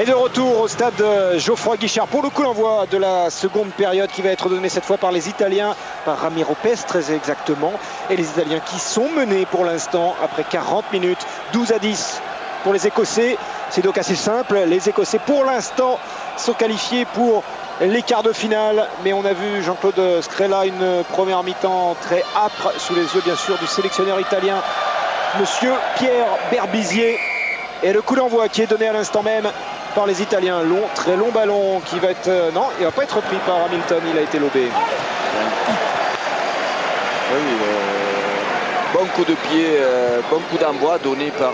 Et de retour au stade Geoffroy Guichard pour le coup l'envoi de la seconde période qui va être donnée cette fois par les Italiens, par Ramiro Pes très exactement. Et les Italiens qui sont menés pour l'instant après 40 minutes, 12-10 pour les Écossais. C'est donc assez simple, les Écossais pour l'instant sont qualifiés pour les quarts de finale. Mais on a vu Jean-Claude Scrella une première mi-temps très âpre sous les yeux bien sûr du sélectionneur italien, monsieur Pierre Berbizier. Et le coup d'envoi qui est donné à l'instant même par les Italiens. Très long ballon qui va être... non, il ne va pas être pris par Hamilton, il a été lobé. Oui, bon coup de pied, bon coup d'envoi donné par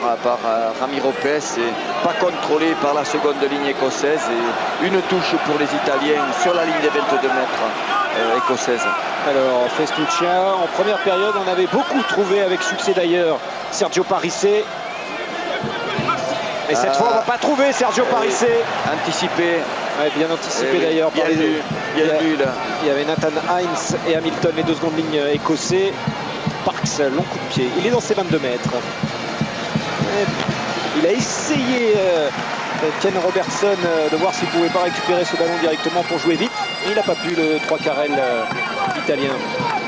Ramiro Pes et pas contrôlé par la seconde ligne écossaise. Et une touche pour les Italiens sur la ligne des 22 mètres écossaise. Alors, Festuccia, en première période, on avait beaucoup trouvé avec succès d'ailleurs Sergio Parisse. Et cette fois, on ne va pas trouver Sergio Parisse. Anticipé. Ouais, bien anticipé d'ailleurs. Bien lu. Il y avait Nathan Hines et Hamilton, les deux secondes lignes écossais. Parks, long coup de pied. Il est dans ses 22 mètres. Il a essayé, Ken Robertson, de voir s'il ne pouvait pas récupérer ce ballon directement pour jouer vite. Il n'a pas pu, le 3 carrel italien.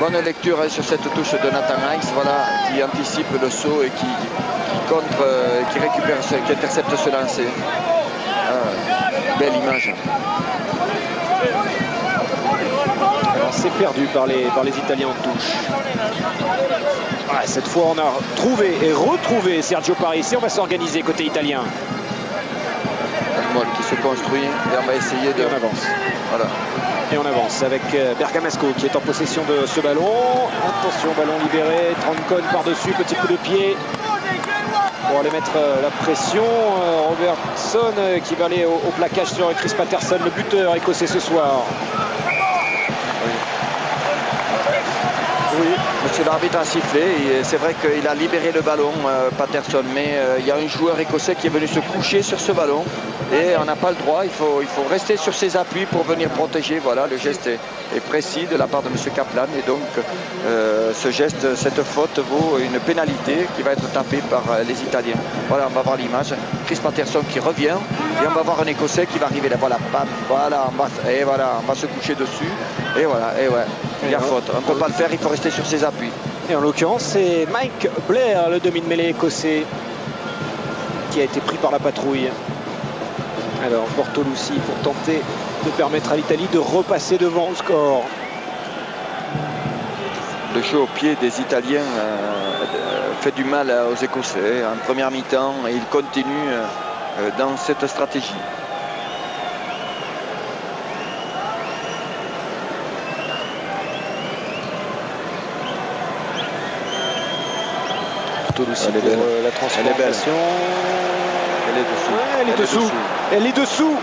Bonne lecture sur cette touche de Nathan Hines, voilà, qui anticipe le saut et qui récupère, qui intercepte ce lancer. Belle image. Alors c'est perdu par les Italiens en touche. Ouais, cette fois on a trouvé et retrouvé Sergio Parisse. On va s'organiser côté italien. Molle qui se construit et on va essayer de... Et on avance. Voilà. Et on avance avec Bergamasco qui est en possession de ce ballon. Attention, ballon libéré. Troncone par-dessus, petit coup de pied pour aller mettre la pression. Robertson qui va aller au plaquage sur Chris Patterson, le buteur écossais ce soir. Oui, monsieur l'arbitre a sifflé. C'est vrai qu'il a libéré le ballon, Patterson, mais il y a un joueur écossais qui est venu se coucher sur ce ballon et on n'a pas le droit. Il faut rester sur ses appuis pour venir protéger. Voilà, le geste est précis de la part de monsieur Kaplan et donc ce geste, cette faute vaut une pénalité qui va être tapée par les Italiens. Voilà, on va voir l'image. Chris Patterson qui revient et on va voir un Écossais qui va arriver là. Voilà, bam, voilà, on va se coucher dessus et voilà, et ouais. Il y a faute, on ne peut pas le faire, il faut rester sur ses appuis. Et en l'occurrence, c'est Mike Blair, le demi-de-mêlée écossais, qui a été pris par la patrouille. Alors, Bortolussi pour tenter de permettre à l'Italie de repasser devant au score. Le jeu au pied des Italiens fait du mal aux Écossais en première mi-temps et ils continuent dans cette stratégie. Bortolussi pour la transformation. Elle est dessous. Elle est dessous.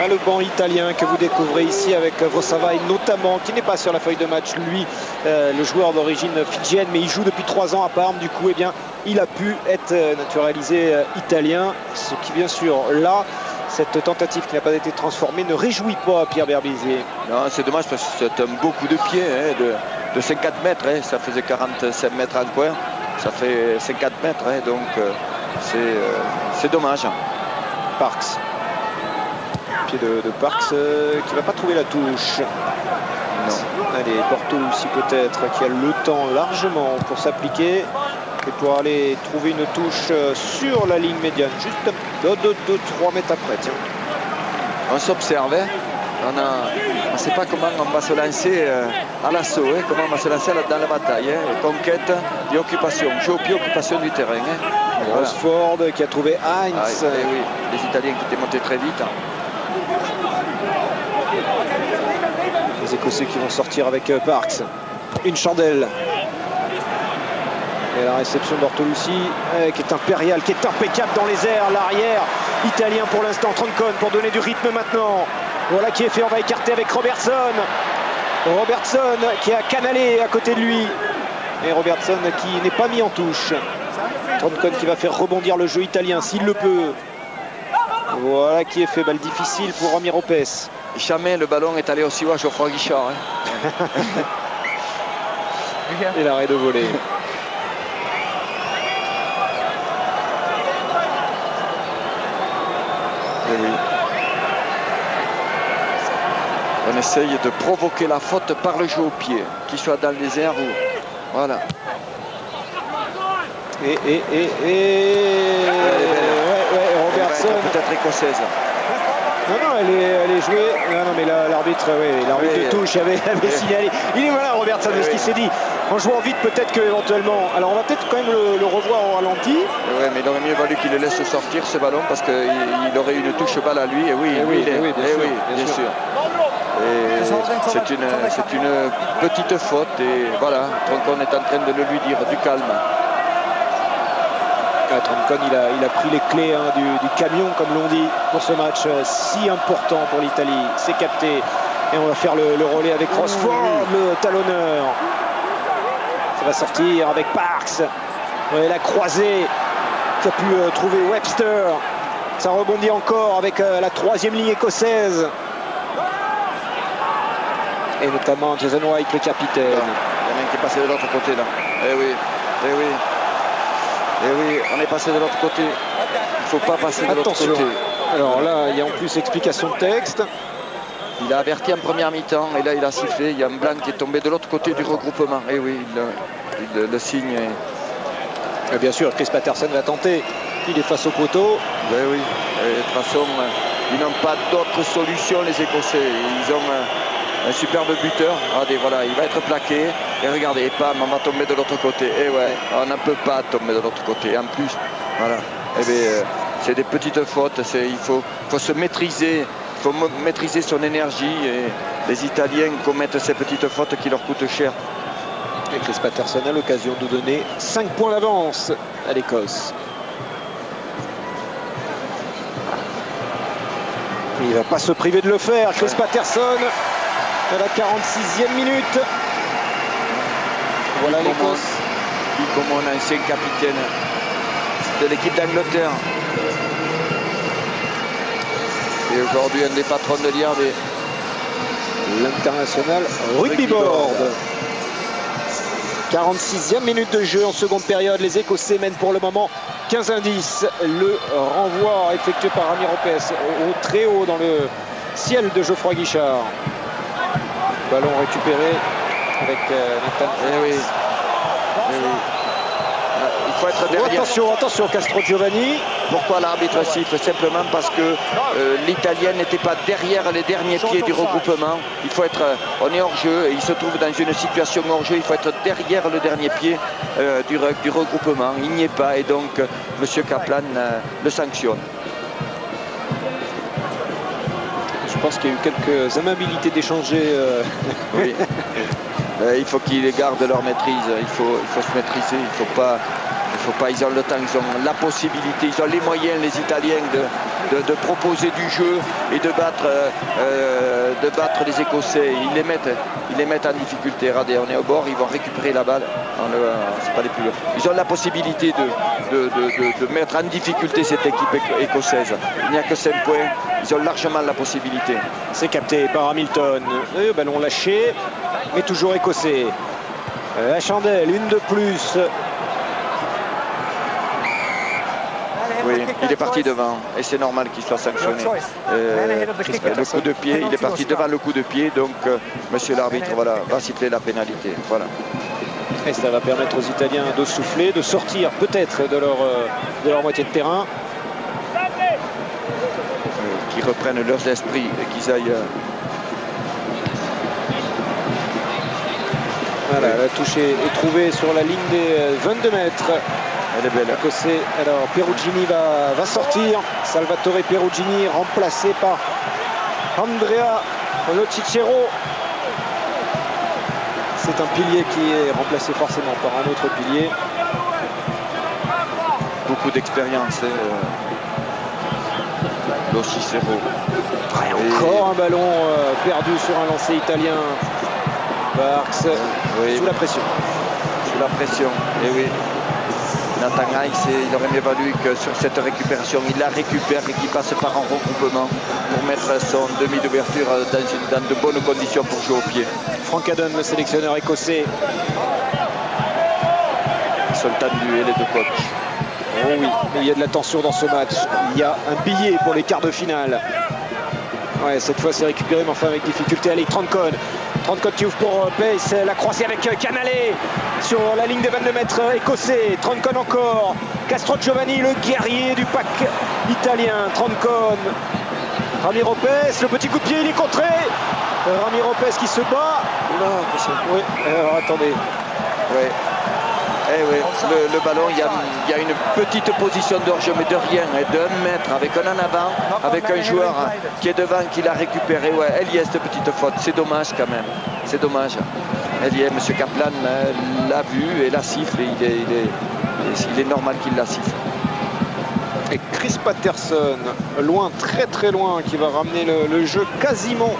Le banc italien que vous découvrez ici avec Vosavai notamment, qui n'est pas sur la feuille de match, lui, le joueur d'origine fidjienne, mais il joue depuis 3 ans à Parme. Du coup, eh bien, il a pu être naturalisé italien, ce qui bien sûr, là, cette tentative qui n'a pas été transformée ne réjouit pas Pierre Berbizier. Non, c'est dommage parce que c'est un beau coup de pied de 50 mètres, ça faisait 45 mètres en coin, ça fait 50 mètres, donc c'est dommage. Parks. Pied de Parks qui va pas trouver la touche. Non. Allez, Bortolussi peut-être qui a le temps largement pour s'appliquer et pour aller trouver une touche sur la ligne médiane, juste 2-3 mètres après. Tiens. On s'observe, on ne sait pas comment on va se lancer à l'assaut, comment on va se lancer dans la bataille. Conquête et occupation, jeu au pied, occupation du terrain. Rosford qui a trouvé Hines. Oui, les Italiens qui étaient montés très vite. Les Écossais qui vont sortir avec Parks. Une chandelle. Et la réception de Bortolussi qui est impériale, qui est impeccable dans les airs. L'arrière italien pour l'instant, Troncone pour donner du rythme maintenant. Voilà qui est fait, on va écarter avec Robertson. Robertson qui a canalé à côté de lui. Et Robertson qui n'est pas mis en touche. Troncone qui va faire rebondir le jeu italien s'il le peut. Voilà qui est fait, balle difficile pour Ramiro Pes. Jamais le ballon est allé aussi haut à Geoffroy Guichard. Et l'arrêt de volée. Et oui. On essaye de provoquer la faute par le jeu au pied, qu'il soit dans les airs ou... Voilà. Ouais, Robertson. Peut-être écossaise. Non, elle est jouée. Non, mais l'arbitre de touche avait signalé. Il est malin, Robertson, de ce qu'il s'est dit. En jouant vite, peut-être qu'éventuellement. Alors, on va peut-être quand même le revoir au ralenti. Oui, mais il aurait mieux valu qu'il le laisse sortir ce ballon parce qu'il aurait une touche balle à lui. Et oui, bien sûr. C'est une petite faute. Et voilà, Troncon est en train de le lui dire, du calme. Troncon, il a pris les clés du camion, comme l'on dit, pour ce match si important pour l'Italie. C'est capté. Et on va faire le relais avec Rochefort, le talonneur. Ça va sortir avec Parks. La croisée qui a pu trouver Webster. Ça rebondit encore avec la troisième ligne écossaise. Et notamment Jason White, le capitaine. Il y en a un qui est passé de l'autre côté là. Eh oui, on est passé de l'autre côté. Il ne faut pas passer de l'autre côté. Alors là, il y a en plus explication de texte. Il a averti en première mi-temps et là il a sifflé. Il y a un blanc qui est tombé de l'autre côté du regroupement. Et oui, il le signe. Et bien sûr, Chris Patterson va tenter. Il est face au poteau. Oui. Et de toute façon, ils n'ont pas d'autre solution, les Écossais. Ils ont un superbe buteur. Regardez, voilà, il va être plaqué. Et regardez, pam, on va tomber de l'autre côté. Et ouais, on ne peut pas tomber de l'autre côté. En plus, voilà. Eh bien, c'est des petites fautes. Il faut se maîtriser. Il faut maîtriser son énergie. Et les Italiens commettent ces petites fautes qui leur coûtent cher. Et Chris Patterson a l'occasion de donner 5 points d'avance à l'Écosse. Il ne va pas se priver de le faire. Chris Patterson à la 46e minute. Voilà l'Écosse. Comme mon ancien capitaine de l'équipe d'Angleterre. Et aujourd'hui un des patrons de l'IRD. L'international rugby board. 46e minute de jeu en seconde période. Les Écossais mènent pour le moment 15-10. Le renvoi effectué par Rami Ropes au très haut dans le ciel de Geoffroy Guichard. Ballon récupéré avec Nathan. Il faut être derrière. Attention Castro Giovanni. Pourquoi l'arbitre siffle? Simplement parce que l'Italien n'était pas derrière les derniers pieds du regroupement. Il faut être, on est hors jeu et il se trouve dans une situation hors jeu. Il faut être derrière le dernier pied du regroupement. Il n'y est pas et donc M. Kaplan le sanctionne. Je pense qu'il y a eu quelques amabilités d'échanger. Oui. Il faut qu'ils gardent leur maîtrise. Il faut se maîtriser. Il faut pas. Ils ont le temps, ils ont la possibilité, ils ont les moyens, les Italiens, de proposer du jeu et de battre les Écossais. Ils les mettent en difficulté. Regardez, on est au bord, ils vont récupérer la balle. C'est pas les plus. Ils ont la possibilité de mettre en difficulté cette équipe écossaise. Il n'y a que 5 points. Ils ont largement la possibilité. C'est capté par Hamilton. Ballon lâché, mais toujours écossais. La chandelle, une de plus. Oui, il est parti devant et c'est normal qu'il soit sanctionné. Le coup de pied, il est parti devant le coup de pied, donc monsieur l'arbitre va siffler la pénalité. Voilà. Et ça va permettre aux Italiens de souffler, de sortir peut-être de leur moitié de terrain. Qu'ils reprennent leurs esprits et qu'ils aillent. Voilà, la touche est trouvée sur la ligne des 22 mètres. Elle est belle. Écossais. Alors Perugini va sortir. Salvatore Perugini remplacé par Andrea Locicero. C'est un pilier qui est remplacé forcément par un autre pilier. Beaucoup d'expérience. Locicero. Encore un ballon perdu sur un lancer italien. Parks sous la pression. Sous la pression, et oui. Nathan Ice, il aurait mieux valu que sur cette récupération, il la récupère et qu'il passe par un regroupement pour mettre son demi d'ouverture dans de bonnes conditions pour jouer au pied. Frank Haddon, le sélectionneur écossais. Ils sont tendus et les deux coachs. Oh oui, mais il y a de la tension dans ce match. Il y a un billet pour les quarts de finale. Ouais, cette fois c'est récupéré, mais enfin avec difficulté. Allez, Troncon qui ouvre pour Pace, la croisée avec Canale sur la ligne des 22 mètres écossais. Troncon encore. Castro Giovanni, le guerrier du pack italien. Troncon. Ramiro Pes, le petit coup de pied, il est contré. Ramiro Pes qui se bat. Oui, alors attendez. Ouais. Eh oui, le ballon, il y a une petite position d'orge, mais de rien, d'1 mètre, avec un en avant, avec un joueur qui est devant, qui l'a récupéré. Ouais, elle y est, cette petite faute. C'est dommage quand même. C'est dommage. Elle y est, M. Kaplan l'a vu et la siffle. Il est normal qu'il la siffle. Et Chris Patterson, loin, très très loin, qui va ramener le jeu quasiment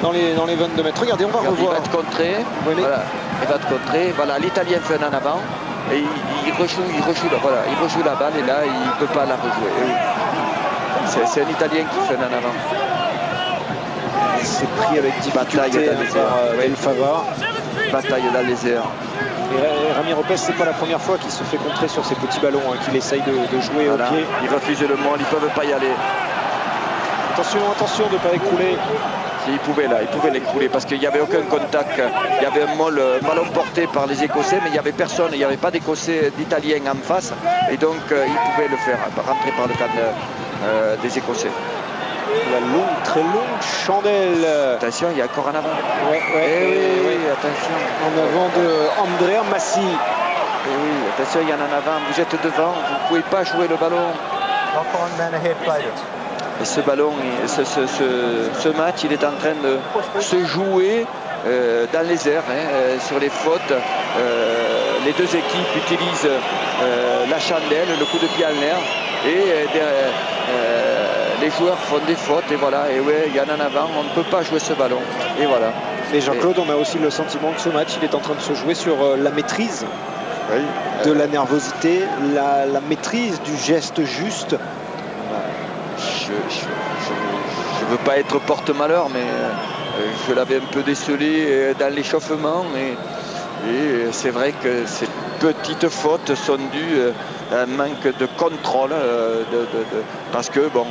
dans les 22 mètres. Regardez, on va revoir. Il va te contrer. Oui, mais... voilà. Il va te contrer. Voilà, l'Italien fait un en avant. Et il rejoue la balle. Et là, il ne peut pas la rejouer. C'est un Italien qui fait un en avant. C'est pris avec difficulté par El Fava. Bataille dans les airs. Et Ramiro Pes, c'est pas la première fois qu'il se fait contrer sur ces petits ballons, qu'il essaye de jouer au pied. Il refuse le monde, ils ne peuvent pas y aller. Attention de ne pas écrouler. Il pouvait l'écrouler parce qu'il n'y avait aucun contact. Il y avait un ballon porté par les Écossais, mais il n'y avait personne, il n'y avait pas d'Italiens en face. Et donc il pouvait le faire rentrer par le cadre des Écossais. La longue, très longue chandelle. Attention, il y a encore en avant. Oui, attention. En avant de Andrea Massi. Oui, attention, il y en a en avant. Vous êtes devant, vous ne pouvez pas jouer le ballon. Et ce ballon, ce match, il est en train de se jouer dans les airs, sur les fautes. Les deux équipes utilisent la chandelle, le coup de pied en l'air. Et les joueurs font des fautes. Et voilà, et ouais, il y en a en avant. On ne peut pas jouer ce ballon. Et voilà. Et Jean-Claude, on a aussi le sentiment que ce match, il est en train de se jouer sur la maîtrise de la nervosité, la maîtrise du geste juste. Je ne veux pas être porte-malheur, mais je l'avais un peu décelé dans l'échauffement. Et c'est vrai que ces petites fautes sont dues à un manque de contrôle. Parce que, bon,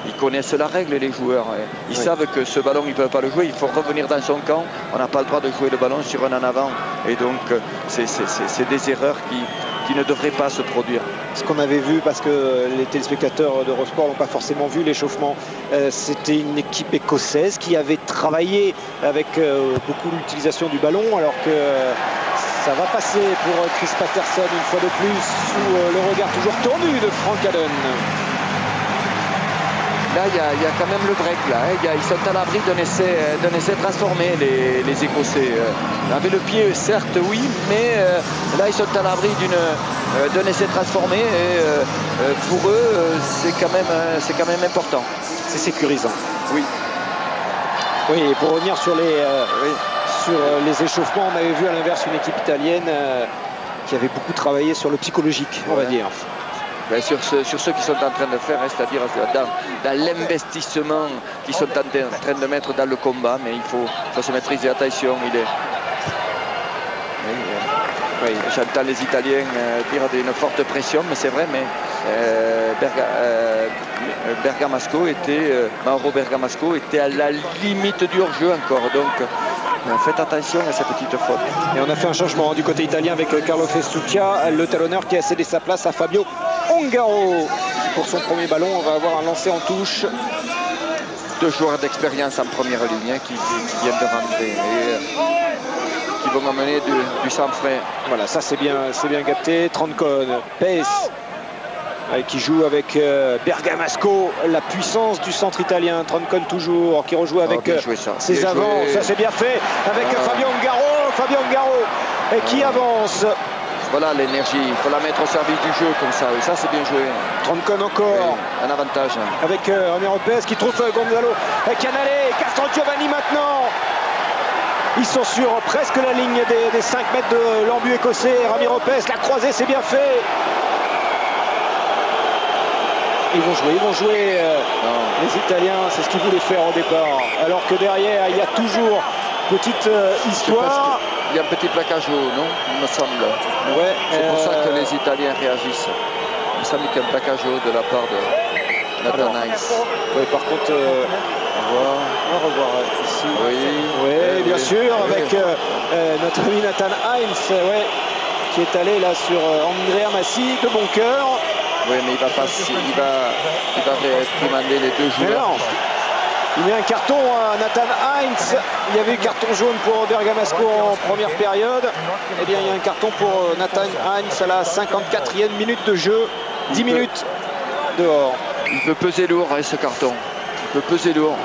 ils connaissent la règle, les joueurs. Ils savent que ce ballon, ils ne peuvent pas le jouer. Il faut revenir dans son camp. On n'a pas le droit de jouer le ballon sur un en avant. Et donc, c'est des erreurs qui ne devraient pas se produire. Ce qu'on avait vu, parce que les téléspectateurs d'Eurosport n'ont pas forcément vu l'échauffement, c'était une équipe écossaise qui avait travaillé avec beaucoup l'utilisation du ballon, alors que ça va passer pour Chris Patterson une fois de plus, sous le regard toujours tendu de Frank Allen. Là, il y a quand même le break. Là, ils sont à l'abri d'un essai transformé, les Écossais. Avec le pied, certes, oui, mais là, ils sont à l'abri d'un essai transformé. Et pour eux, c'est quand même important. C'est sécurisant. Oui. Oui, et pour revenir sur les échauffements, on avait vu à l'inverse une équipe italienne qui avait beaucoup travaillé sur le psychologique, on va dire. Ben sur ceux qui sont en train de faire, c'est-à-dire dans l'investissement qu'ils sont en train de mettre dans le combat, mais il faut se maîtriser. Attention, j'entends les Italiens dire d'une forte pression, mais c'est vrai, mais Mauro Bergamasco était à la limite du hors-jeu encore, donc faites attention à ces petites fautes. Et on a fait un changement du côté italien avec Carlo Festuccia, le talonneur qui a cédé sa place à Fabio Ongaro. Pour son premier ballon, on va avoir un lancer en touche. Deux joueurs d'expérience en première ligne qui viennent de rentrer et qui vont amener du sang frais. Voilà, ça c'est bien capté. Troncon, Pace qui joue avec Bergamasco, la puissance du centre italien. Troncon toujours, qui rejoue avec ses avants. Ça c'est bien fait avec Fabio Ongaro et qui avance. Voilà l'énergie, il faut la mettre au service du jeu comme ça. Et ça c'est bien joué. Troncon encore. Un avantage. Avec Ramiro Pes qui trouve Gonzalo Canale. Castro Giovanni maintenant. Ils sont sur presque la ligne des 5 mètres de l'embu écossais. Ramiro Pes, la croisée, c'est bien fait. Ils vont jouer les Italiens, c'est ce qu'ils voulaient faire au départ. Alors que derrière, il y a toujours petite histoire. Il y a un petit plaquage haut, non? Il me semble. Ouais, c'est pour ça que les Italiens réagissent. Il me semble qu'il y a un plaquage haut de la part de Nathan Heinz. Oui, par contre, on va revoir ici. Oui, bien sûr, avec notre ami Nathan Heinz, qui est allé là sur Andrea Massi de bon cœur. Oui, mais il va réprimander les deux joueurs. Il met un carton à Nathan Heinz. Il y avait eu carton jaune pour Bergamasco en première période. Eh bien, il y a un carton pour Nathan Heinz à la 54e minute de jeu. 10 minutes dehors. Il peut peser lourd, ce carton. Il peut peser lourd.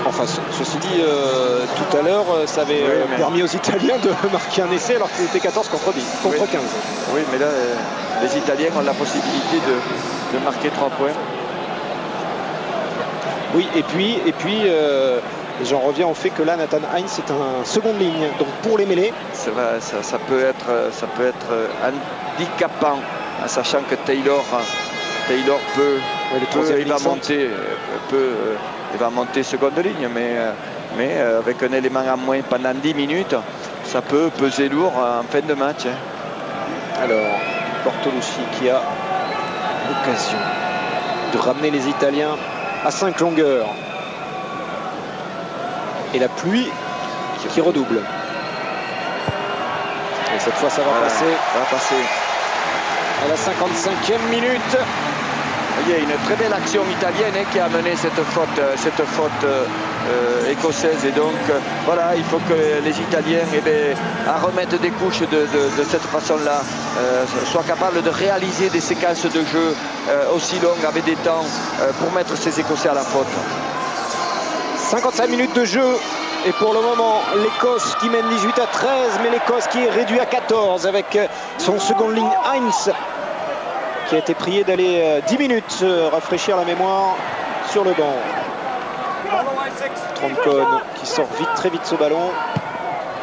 Enfin, ceci dit, tout à l'heure, ça avait permis aux Italiens de marquer un essai alors que c'était 14 contre 15. Oui, mais là, les Italiens ont la possibilité de marquer 3 points. Oui, et puis j'en reviens au fait que là, Nathan Heinz est un seconde ligne. Donc pour les mêlées, ça peut être handicapant, en sachant que Taylor peut, il va monter seconde ligne, mais avec un élément en moins pendant 10 minutes, ça peut peser lourd en fin de match. Alors, Bortolucci qui a l'occasion de ramener les Italiens à 5 longueurs. Et la pluie qui redouble. Et cette fois, ça va passer. Ça va passer. À la 55e minute. Il y a une très belle action italienne qui a amené cette faute écossaise. Et donc, voilà, il faut que les Italiens, à remettre des couches de cette façon-là, soient capables de réaliser des séquences de jeu aussi longues avec des temps pour mettre ces Écossais à la faute. 55 minutes de jeu. Et pour le moment, l'Écosse qui mène 18-13, mais l'Écosse qui est réduit à 14 avec son seconde ligne Heinz, qui a été prié d'aller 10 minutes rafraîchir la mémoire sur le banc. Troncone qui sort très vite ce ballon.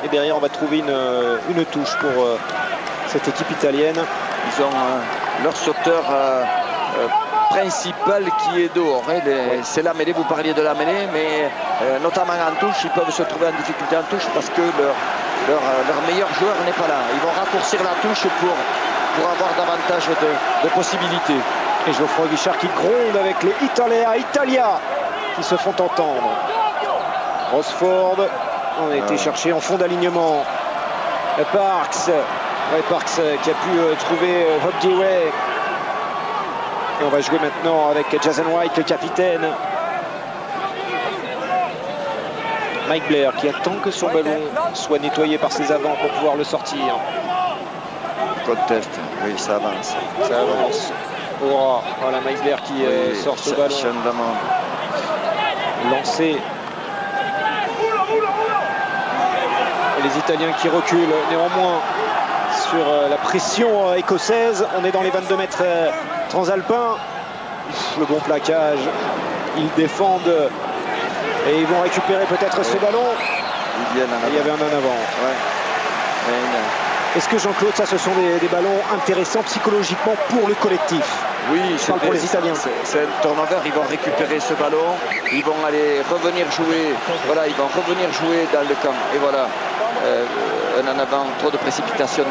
Et derrière, on va trouver une touche pour cette équipe italienne. Ils ont leur sauteur principal qui est dehors. C'est la mêlée, vous parliez de la mêlée, mais notamment en touche, ils peuvent se trouver en difficulté en touche parce que leur meilleur joueur n'est pas là. Ils vont raccourcir la touche pour avoir davantage de possibilités. Et Geoffroy Guichard qui gronde avec les Italia qui se font entendre. Rosford, on a été chercher en fond d'alignement. Parks qui a pu trouver Hop Dewey. Et on va jouer maintenant avec Jason White, le capitaine. Mike Blair qui attend que son ballon soit nettoyé par ses avants pour pouvoir le sortir. Contest, oui, ça avance. Ça avance. Voilà Mike Blair qui sort ce ballon. Lancé. Et les Italiens qui reculent néanmoins sur la pression écossaise. On est dans les 22 mètres transalpins. Le bon plaquage. Ils défendent et ils vont récupérer peut-être ce ballon. Il y avait un en avant. Est-ce que Jean-Claude, ça ce sont des ballons intéressants psychologiquement pour le collectif? Oui, pour les Italiens. C'est un turnover, ils vont récupérer ce ballon, ils vont aller revenir jouer, voilà, ils vont revenir jouer dans le camp. Et voilà, un en avant, trop de précipitation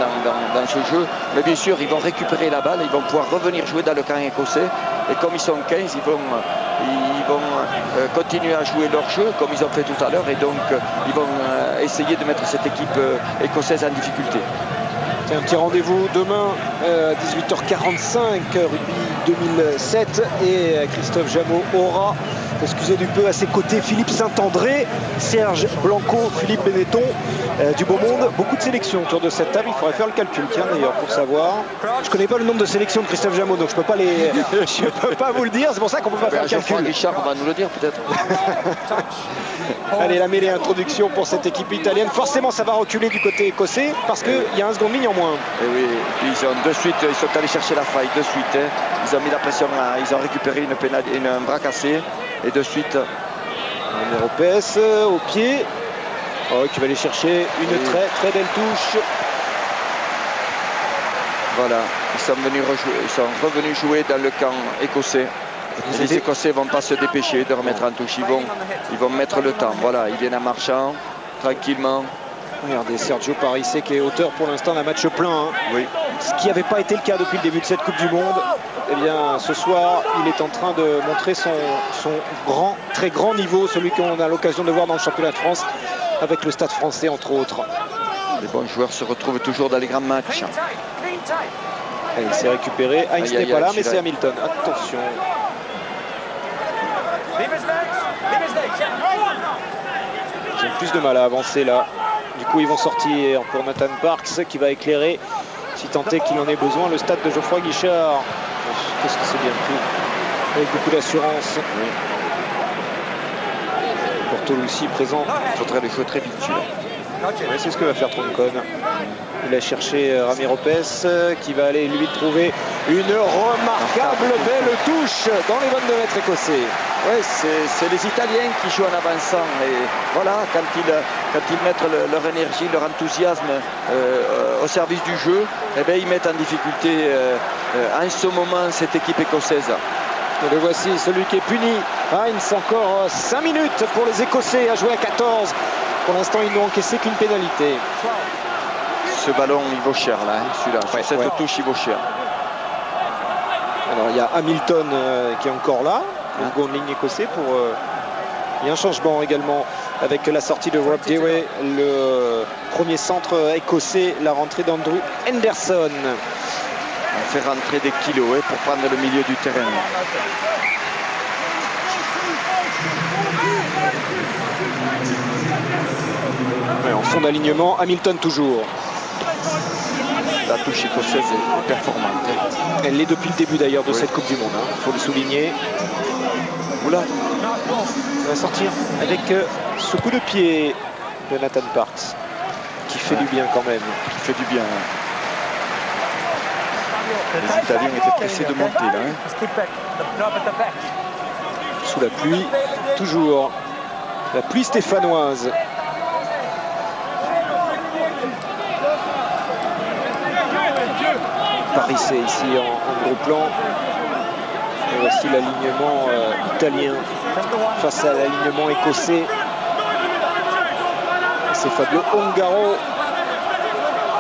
dans ce jeu. Mais bien sûr, ils vont récupérer la balle, ils vont pouvoir revenir jouer dans le camp écossais. Et comme ils sont 15, ils vont continuer à jouer leur jeu comme ils ont fait tout à l'heure. Et donc, ils vont essayer de mettre cette équipe écossaise en difficulté. C'est un petit rendez-vous demain à 18h45, rugby 2007, et Christophe Jameau aura, excusez du peu, à ses côtés Philippe Saint-André, Serge Blanco, Philippe Benetton, du beau monde. Beaucoup de sélections autour de cette table, il faudrait faire le calcul, tiens d'ailleurs, pour savoir. Je connais pas le nombre de sélections de Christophe Jameau, donc je peux pas vous le dire, c'est pour ça qu'on peut pas faire le calcul. Richard va nous le dire peut-être. Allez, la mêlée introduction pour cette équipe italienne. Forcément, ça va reculer du côté écossais parce qu'il y a un seconde ligne en moins. Et oui, et puis ils sont allés chercher la faille de suite. Ils ont mis la pression là, ils ont récupéré un bras cassé et de suite. Lopez au pied. Qui va aller chercher une très belle touche. Voilà, ils sont revenus jouer dans le camp écossais. Les Écossais ne vont pas se dépêcher de remettre en touche, ils vont mettre le temps. Voilà, ils viennent en marchant, tranquillement. Regardez, Sergio Parisse qui est auteur pour l'instant d'un match plein. Oui. Ce qui n'avait pas été le cas depuis le début de cette Coupe du Monde. eh bien, ce soir, il est en train de montrer son très grand niveau, celui qu'on a l'occasion de voir dans le championnat de France, avec le Stade Français, entre autres. Les bons joueurs se retrouvent toujours dans les grands matchs. Et il s'est récupéré. Heinz n'est pas là, mais c'est Hamilton. Attention. Ils ont plus de mal à avancer là. Du coup, ils vont sortir pour Nathan Parks qui va éclairer, si tant est qu'il en ait besoin, le stade de Geoffroy Guichard. Qu'est-ce que c'est bien pris. Avec beaucoup d'assurance. Oui. Bortolussi présent. Il faudrait le jouer très vite, celui-là. Ouais, c'est ce que va faire Troncon. Il a cherché Ramiro Pes qui va aller lui trouver une remarquable belle touche dans les 22 mètres écossais. Oui, c'est les Italiens qui jouent en avançant. Et voilà, quand ils mettent leur énergie, leur enthousiasme au service du jeu, eh bien, ils mettent en difficulté en ce moment cette équipe écossaise. Et le voici, celui qui est puni. Heinz, encore 5 minutes pour les Écossais à jouer à 14. Pour l'instant, ils n'ont encaissé qu'une pénalité. Ce ballon, il vaut cher là, celui-là. Enfin, cette touche, il vaut cher. Alors, il y a Hamilton qui est encore là, le second ligne écossais. Il y a un changement également avec la sortie de Rob Dewey, le premier centre écossais, la rentrée d'Andrew Henderson. On fait rentrer des kilos pour prendre le milieu du terrain. En fond d'alignement, Hamilton toujours. La touche écossaise est performante. Elle l'est depuis le début d'ailleurs de cette Coupe du Monde, il faut le souligner. Oula, ça va sortir avec ce coup de pied de Nathan Parks, qui fait du bien quand même. Qui fait du bien. Les Italiens étaient pressés de monter là. Sous la pluie, toujours. La pluie stéphanoise. Paris c'est ici en gros plan. Et voici l'alignement italien face à l'alignement écossais. C'est Fabio Ongaro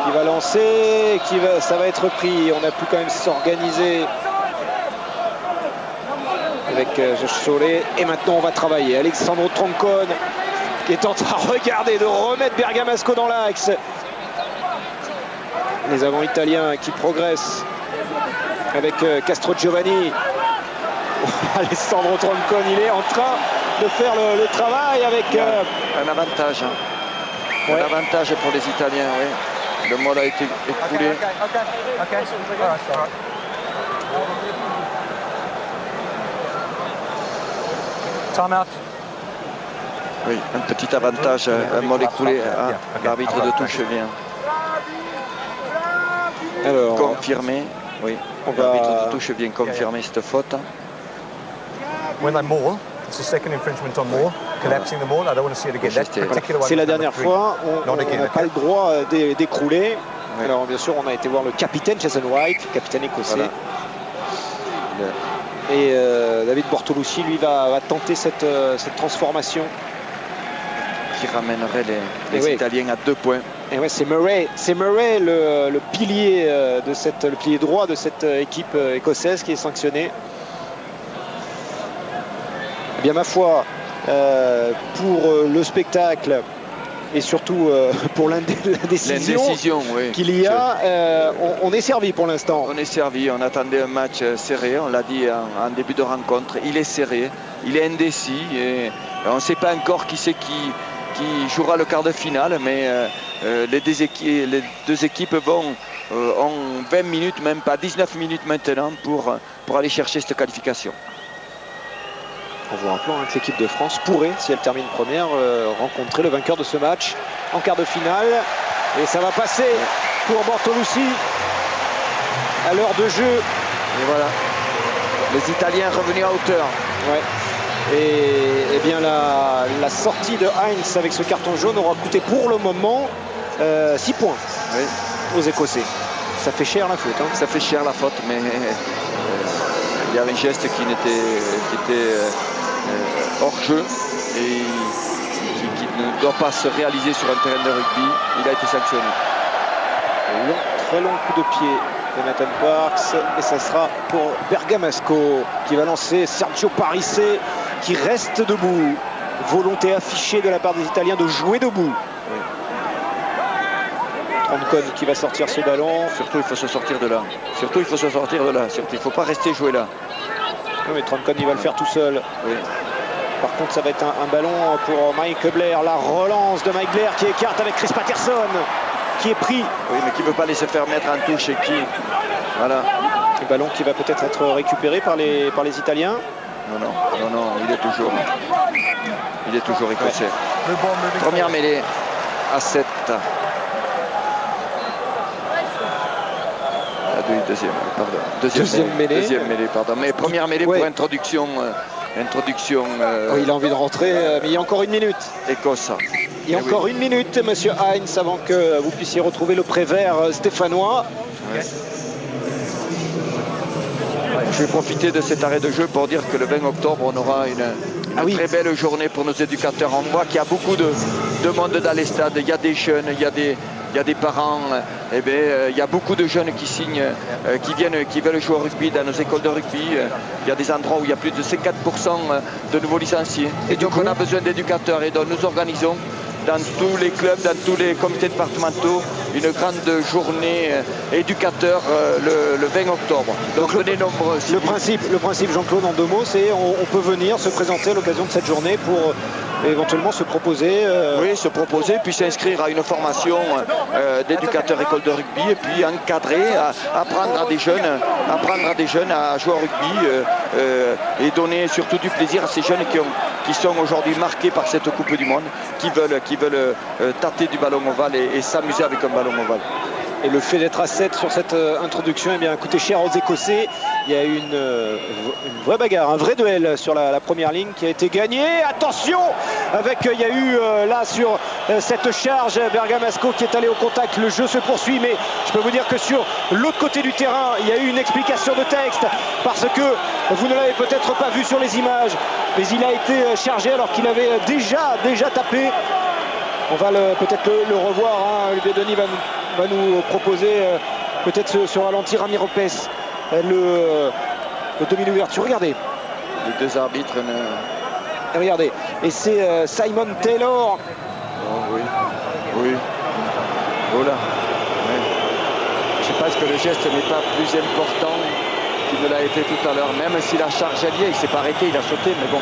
qui va lancer, ça va être pris. On a pu quand même s'organiser avec Josh Solé. Et maintenant on va travailler. Alessandro Troncon qui est en train de remettre Bergamasco dans l'axe. Les avants italiens qui progressent avec Castro Giovanni. Alessandro Troncon, il est en train de faire le travail avec... Un avantage. Un avantage pour les Italiens, oui. Le mot a été écoulé. Oui, un petit avantage, un mot écoulé. L'arbitre de touche vient. Alors, confirmé, oui. L'arbitre de touche vient confirmer cette faute. C'est la dernière fois, on n'a pas le droit d'écrouler. Oui. Alors bien sûr, on a été voir le capitaine Jason White, capitaine écossais. Voilà. Et David Bortolussi, lui, va tenter cette transformation. Qui ramènerait les Italiens à 2 points. Et ouais, c'est Murray le pilier le pilier droit de cette équipe écossaise qui est sanctionné. Eh bien ma foi, pour le spectacle et surtout pour la décision qu'il y a, on est servi pour l'instant. On est servi, on attendait un match serré, on l'a dit en début de rencontre. Il est serré, il est indécis et on ne sait pas encore qui c'est qui jouera le quart de finale, mais les deux équipes ont 20 minutes, même pas 19 minutes maintenant pour aller chercher cette qualification. On voit un plan que l'équipe de France pourrait, si elle termine première, rencontrer le vainqueur de ce match en quart de finale. Et ça va passer pour Bortolussi à l'heure de jeu. Et voilà, les Italiens revenus à hauteur. Ouais. Et bien la sortie de Heinz avec ce carton jaune aura coûté pour le moment 6 points aux Écossais. Ça fait cher la faute. Hein. Ça fait cher la faute, mais il y avait un geste qui était hors jeu et qui ne doit pas se réaliser sur un terrain de rugby. Il a été sanctionné. Très long coup de pied Jonathan Parks, et ça sera pour Bergamasco qui va lancer Sergio Parisse qui reste debout. Volonté affichée de la part des Italiens de jouer debout. Oui. Troncon qui va sortir ce ballon. Surtout il faut se sortir de là. Surtout il faut se sortir de là. Surtout il ne faut pas rester jouer là. Oui, mais Troncon il va le faire tout seul. Oui. Par contre ça va être un ballon pour Mike Blair. La relance de Mike Blair qui écarte avec Chris Patterson qui est pris. Oui, mais qui ne veut pas laisser faire mettre en touche et qui... Voilà. Le ballon qui va peut-être être récupéré par les Italiens. Non, il est toujours écossais. Ouais. Première mêlée à 7. Deuxième mêlée, pardon. Mais première mêlée pour introduction. Oui, il a envie de rentrer, mais il y a encore une minute. Écosse. Il y a encore une minute, monsieur Heinz, avant que vous puissiez retrouver le prévert stéphanois. Ouais. Je vais profiter de cet arrêt de jeu pour dire que le 20 octobre, on aura une très belle journée pour nos éducateurs. On voit qu'il y a beaucoup de monde dans les stades. Il y a des jeunes, il y a des parents. Eh bien, il y a beaucoup de jeunes qui signent, qui veulent jouer au rugby dans nos écoles de rugby. Il y a des endroits où il y a plus de 50% de nouveaux licenciés. Et donc on a besoin d'éducateurs. Et donc nous organisons dans tous les clubs, dans tous les comités départementaux, une grande journée éducateur le 20 octobre. Donc venez nombreux. Le principe, Jean-Claude, en 2 mots, c'est on peut venir se présenter à l'occasion de cette journée pour éventuellement se proposer. Oui, se proposer, puis s'inscrire à une formation d'éducateur école de rugby et puis encadrer, apprendre à des jeunes à jouer au rugby et donner surtout du plaisir à ces jeunes qui sont aujourd'hui marqués par cette Coupe du Monde, qui veulent tâter du ballon ovale et s'amuser avec un ballon ovale. Et le fait d'être à 7 sur cette introduction a coûté cher aux Écossais. Il y a eu une vraie bagarre, un vrai duel sur la première ligne qui a été gagné. Attention, il y a eu là sur cette charge Bergamasco qui est allé au contact. Le jeu se poursuit, mais je peux vous dire que sur l'autre côté du terrain, il y a eu une explication de texte parce que vous ne l'avez peut-être pas vu sur les images, mais il a été chargé alors qu'il avait déjà tapé. On va peut-être le revoir. Olivier Denis va nous proposer peut-être ce ralenti. Ramiro Pes, le demi-ouverture. Regardez. Les 2 arbitres. Regardez. Et c'est Simon Taylor. Oh, oui. Oh là. Oui. Je pense que le geste n'est pas plus important qu'il ne l'a été tout à l'heure. Même si la charge est liée, il ne s'est pas arrêté, il a sauté, mais bon.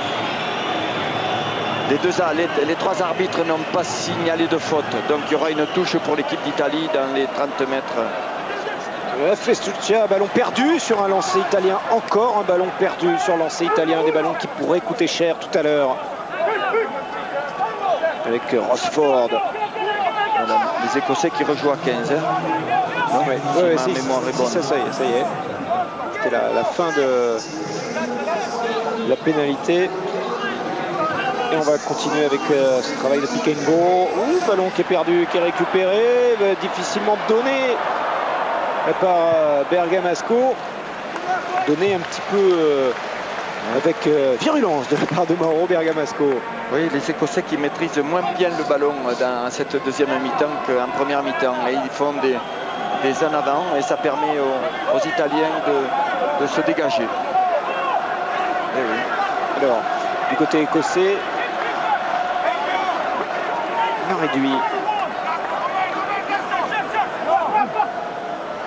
Les 3 arbitres n'ont pas signalé de faute. Donc il y aura une touche pour l'équipe d'Italie dans les 30 mètres. Festuccia, ballon perdu sur un lancer italien. Encore un ballon perdu sur lancer italien. Des ballons qui pourraient coûter cher tout à l'heure. Avec Rosford. Voilà. Les Écossais qui rejouent à 15. Si, mémoire est bonne. Ça y est. C'était la fin de la pénalité. Et on va continuer avec ce travail de pick and go. Ballon qui est perdu, qui est récupéré, difficilement donné par Bergamasco. Donné un petit peu avec virulence de la part de Mauro Bergamasco. Oui, les Écossais qui maîtrisent moins bien le ballon dans cette deuxième mi-temps qu'en première mi-temps. Et ils font des en avant et ça permet aux Italiens de se dégager. Et oui. Alors, du côté écossais, on a réduit.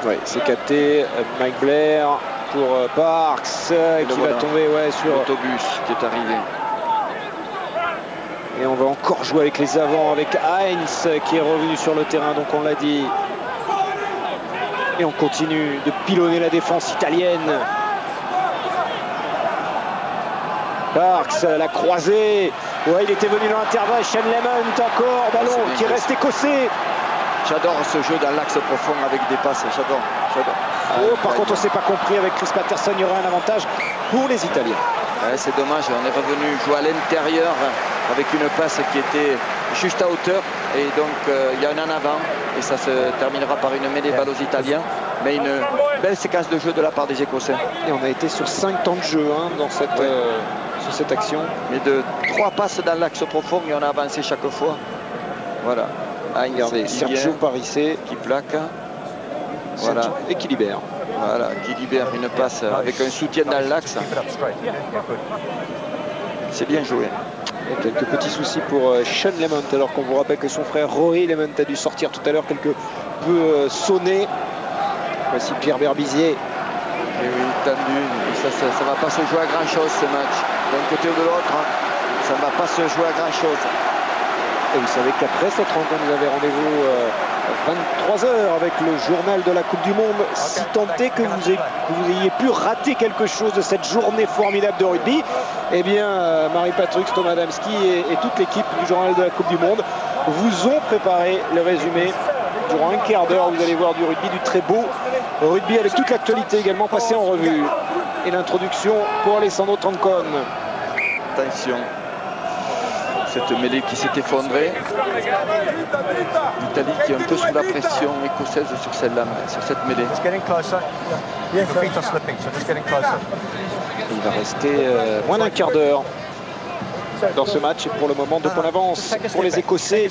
Oui, c'est capté. Mike Blair pour Parks qui va tomber sur l'autobus qui est arrivé. Et on va encore jouer avec les avants, avec Heinz qui est revenu sur le terrain, donc on l'a dit. Et on continue de pilonner la défense italienne. Parks, la croisée. Ouais, il était venu dans l'intervalle. Shane Lemont encore. Ballon qui reste écossais. J'adore ce jeu dans l'axe profond avec des passes. J'adore. Par contre, on ne s'est pas compris. Avec Chris Patterson, il y aurait un avantage pour les Italiens. Ouais, c'est dommage. On est revenu jouer à l'intérieur avec une passe qui était juste à hauteur. Et donc, il y a un en avant. Et ça se terminera par une mêlée balle aux Italiens. Mais une belle séquence de jeu de la part des Écossais. Et on a été sur 5 temps de jeu dans sur cette action. Mais de 3 passes dans l'axe profond et on a avancé chaque fois. Voilà. Regardez, Sergio Parisse qui plaque. Voilà. Et qui libère. Voilà, qui libère une passe avec un soutien dans l'axe. C'est bien joué. Il y a quelques petits soucis pour Sean Lemont, alors qu'on vous rappelle que son frère Rory Lemont a dû sortir tout à l'heure quelque peu sonné. Voici Pierre Berbizier. Et oui, tendu. Et ça ne va pas se jouer à grand chose ce match. D'un côté ou de l'autre, ça ne va pas se jouer à grand chose. Et vous savez qu'après cette rencontre, vous avez rendez-vous 23h avec le journal de la Coupe du Monde. Si tant est que vous ayez pu rater quelque chose de cette journée formidable de rugby, eh bien, Marie-Patrick Stomadamski et toute l'équipe du journal de la Coupe du Monde vous ont préparé le résumé. Durant un quart d'heure, vous allez voir du rugby, du très beau rugby avec toute l'actualité également passée en revue. Et l'introduction pour Alessandro Troncone. Attention, cette mêlée qui s'est effondrée. L'Italie qui est un peu sous la pression écossaise sur celle-là, sur cette mêlée. Il va rester moins d'un quart d'heure dans ce match. Et pour le moment, 2 points d'avance pour les Écossais.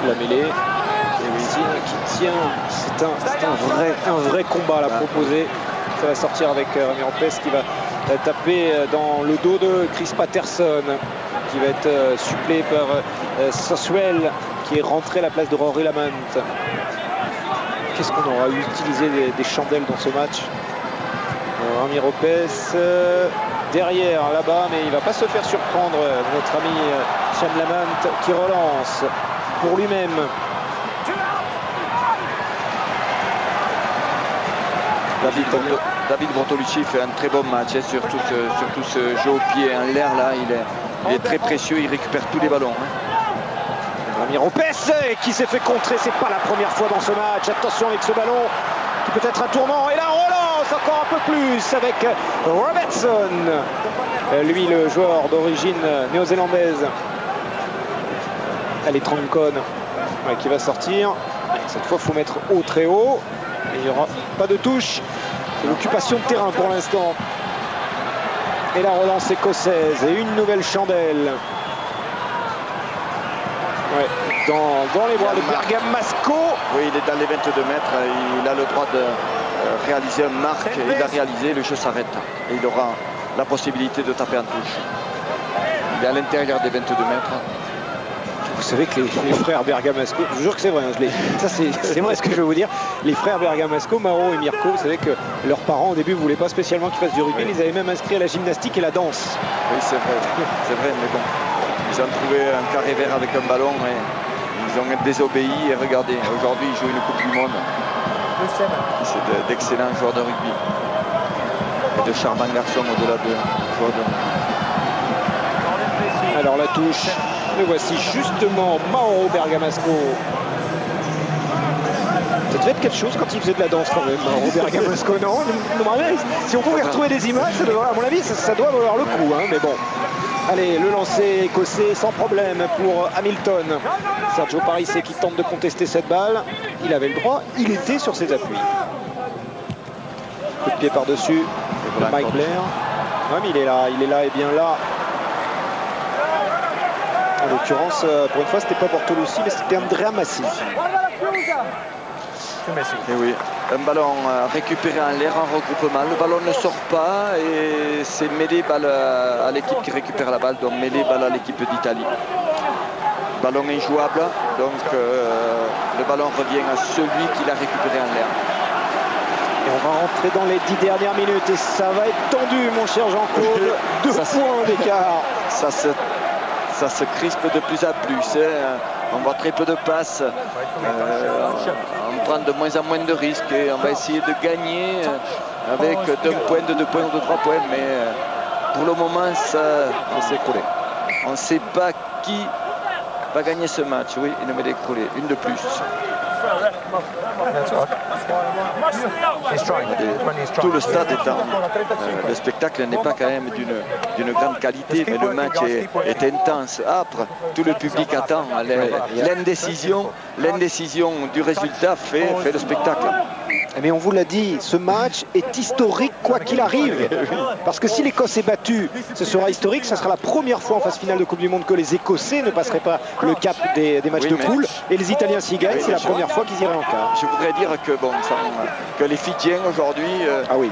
La mêlée. Qui tient, c'est un vrai combat à la proposer. Ça va sortir avec Rami Lopez qui va taper dans le dos de Chris Patterson, qui va être suppléé par Soswell, qui est rentré à la place de Rory Lamont. Qu'est-ce qu'on aura utilisé des chandelles dans ce match? Rami Lopez derrière là-bas, mais il ne va pas se faire surprendre, notre ami Sean Lamont qui relance pour lui-même. David Bortolucci fait un très bon match sur tout ce jeu au pied en l'air là, il est très précieux, il récupère tous les ballons. Rami Lopez qui s'est fait contrer, c'est pas la première fois dans ce match. Attention avec ce ballon qui peut être un tournant, et la relance encore un peu plus avec Robertson, lui le joueur d'origine néo-zélandaise. Allez, Troncone qui va sortir. Cette fois il faut mettre haut, très haut. Il n'y aura pas de touche. C'est l'occupation de terrain pour l'instant. Et la relance écossaise. Et une nouvelle chandelle. Ouais, dans les bras de Bergamasco. Oui, il est dans les 22 mètres. Il a le droit de réaliser un marque. Il a réalisé, le jeu s'arrête. Et il aura la possibilité de taper en touche. Il est à l'intérieur des 22 mètres. Vous savez que les frères Bergamasco, je vous jure que c'est vrai, ça c'est vrai ce que je vais vous dire, les frères Bergamasco, Mauro et Mirko, vous savez que leurs parents au début ne voulaient pas spécialement qu'ils fassent du rugby, ils avaient même inscrit à la gymnastique et la danse. Oui, c'est vrai, mais bon, ils ont trouvé un carré vert avec un ballon et ils ont désobéi, et regardez, aujourd'hui ils jouent une Coupe du Monde. C'est d'excellents joueurs de rugby et de charmants garçons au-delà de joueurs de rugby. Alors la touche. Le voici justement Mauro Bergamasco. Ça devait être quelque chose quand il faisait de la danse quand même, Mauro Bergamasco, non? Si on pouvait retrouver des images, ça devrait, à mon avis, ça doit valoir le coup, hein, mais bon. Allez, le lancer écossais sans problème pour Hamilton. Sergio Parisse qui tente de contester cette balle. Il avait le droit, il était sur ses appuis. Coup de pied par-dessus de Mike Blair. Ouais, mais il est là et bien là. En l'occurrence, pour une fois, c'était pas Bortolucci, mais c'était Andrea Massi. Et oui, un ballon récupéré en l'air en regroupement. Le ballon ne sort pas et c'est mêlé balle à l'équipe qui récupère la balle, donc mêlé balle à l'équipe d'Italie. Ballon injouable, donc le ballon revient à celui qui l'a récupéré en l'air. Et on va rentrer dans les 10 dernières minutes et ça va être tendu, mon cher Jean-Claude. 2 points d'écart. Ça se crispe de plus en plus. On voit très peu de passes. On prend de moins en moins de risques et on va essayer de gagner avec 1 point, de 2 points ou de 3 points. Mais pour le moment, ça s'est écroulé. On ne sait pas qui va gagner ce match. Oui, il nous met écroulé. Une de plus. Tout le stade est en... le spectacle n'est pas quand même d'une grande qualité, mais le match est intense, âpre. Tout le public attend. L'indécision du résultat fait le spectacle. Mais on vous l'a dit, ce match est historique quoi qu'il arrive. Parce que si l'Écosse est battue, ce sera historique. Ça sera la première fois en phase finale de Coupe du Monde que les Écossais ne passeraient pas le cap des matchs de poule. Et les Italiens s'y gagnent, c'est la première fois qu'ils iraient en quart. Je voudrais dire que, que les Fidjiens aujourd'hui,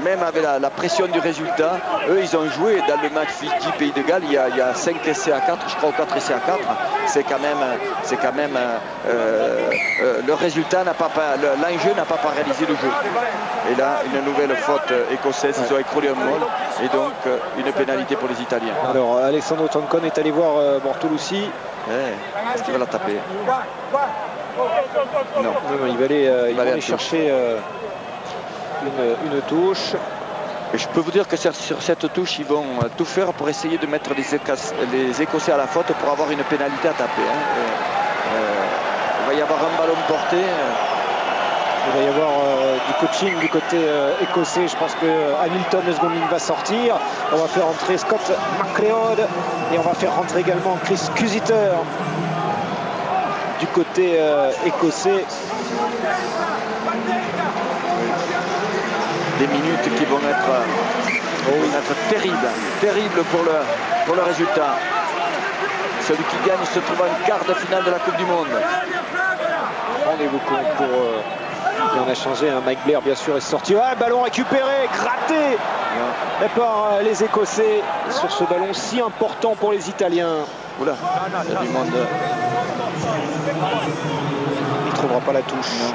même avec la pression du résultat, eux ils ont joué dans le match Fidji-Pays de Galles, il y a 5 essais à 4, je crois, ou 4 essais à 4. C'est quand même le résultat n'a pas, l'enjeu n'a pas paralysé le jeu. Et là, une nouvelle faute écossaise, ils ont écroulé un mot et donc une pénalité pour les Italiens. Alors Alessandro Troncon est allé voir Bortolussi. Est-ce qu'il va la taper? Non, il va aller chercher une touche. Et je peux vous dire que sur cette touche, ils vont tout faire pour essayer de mettre les Écossais à la faute pour avoir une pénalité à taper. Il va y avoir un ballon porté. Il va y avoir du coaching du côté écossais. Je pense que Hamilton, le second ligne, va sortir. On va faire entrer Scott McLeod et on va faire rentrer également Chris Cusiter du côté écossais. Des minutes qui vont être terribles pour le résultat. Celui qui gagne se trouve en quart de finale de la Coupe du Monde. Rendez-vous compte pour... et on a changé, Mike Blair bien sûr est sorti. Ballon récupéré, gratté par les Écossais sur ce ballon si important pour les Italiens. Oula, il y a du monde. Il ne trouvera pas la touche. Non.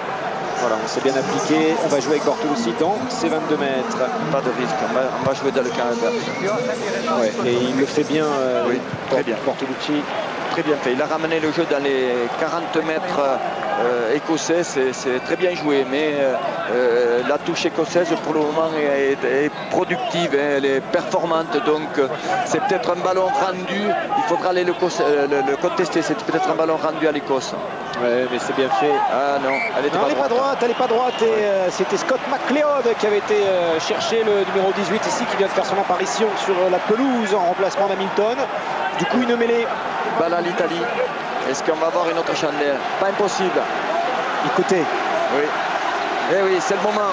Voilà, on s'est bien appliqué. On va jouer avec Bortolussi dans ses 22 mètres. Pas de risque, on va jouer dans le caractère. Ouais, et il le fait bien, très bien. Bortolussi. Très bien fait. Il a ramené le jeu dans les 40 mètres écossais. C'est très bien joué, mais la touche écossaise pour le moment est productive, elle est performante. Donc c'est peut-être un ballon rendu. Il faudra aller le contester. C'est peut-être un ballon rendu à l'Écosse. Ouais, mais c'est bien fait. Ah non, elle n'est pas droite. Elle n'est pas droite. Et c'était Scott McLeod qui avait été chercher le numéro 18 ici, qui vient de faire son apparition sur la pelouse en remplacement d'Hamilton. Du coup, une mêlée. Balle à l'Italie. Est-ce qu'on va avoir une autre chandelle? Pas impossible. Écoutez. Oui. Eh oui, c'est le moment.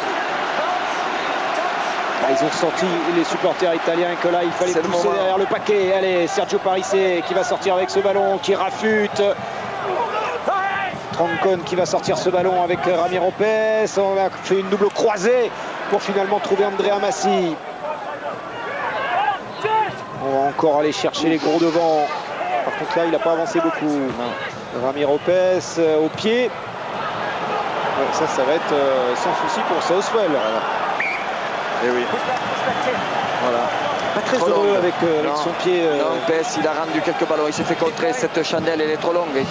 Ils ont senti les supporters italiens que là, il fallait pousser derrière le paquet. Allez, Sergio Parisse qui va sortir avec ce ballon, qui rafute. Troncon qui va sortir ce ballon avec Rami Lopez. On a fait une double croisée pour finalement trouver Andrea Massi. On va encore aller chercher les gros devants. Par contre là, il n'a pas avancé beaucoup. Non. Rami Lopez au pied. Ouais, ça va être sans souci pour Southwell. Voilà. Et oui. Voilà. Pas très heureux avec son pied. Non, Pes, il a rendu quelques ballons. Il s'est fait contrer. Cette chandelle, elle est trop longue. Il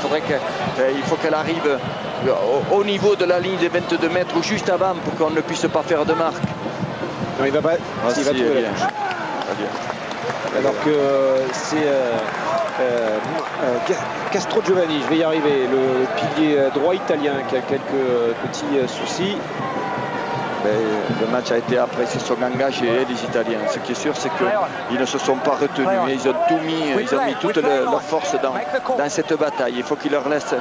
faut qu'elle arrive au niveau de la ligne des 22 mètres ou juste avant pour qu'on ne puisse pas faire de marque. Non, il va pas. Il va trouver la touche. Alors que c'est Castro Giovanni, je vais y arriver, le pilier droit italien qui a quelques petits soucis. Le match a été après, ils se sont engagés, les Italiens. Ce qui est sûr, c'est qu'ils ne se sont pas retenus. Ils ont tout mis, ils ont mis toute leur force dans cette bataille. Il faut qu'il leur reste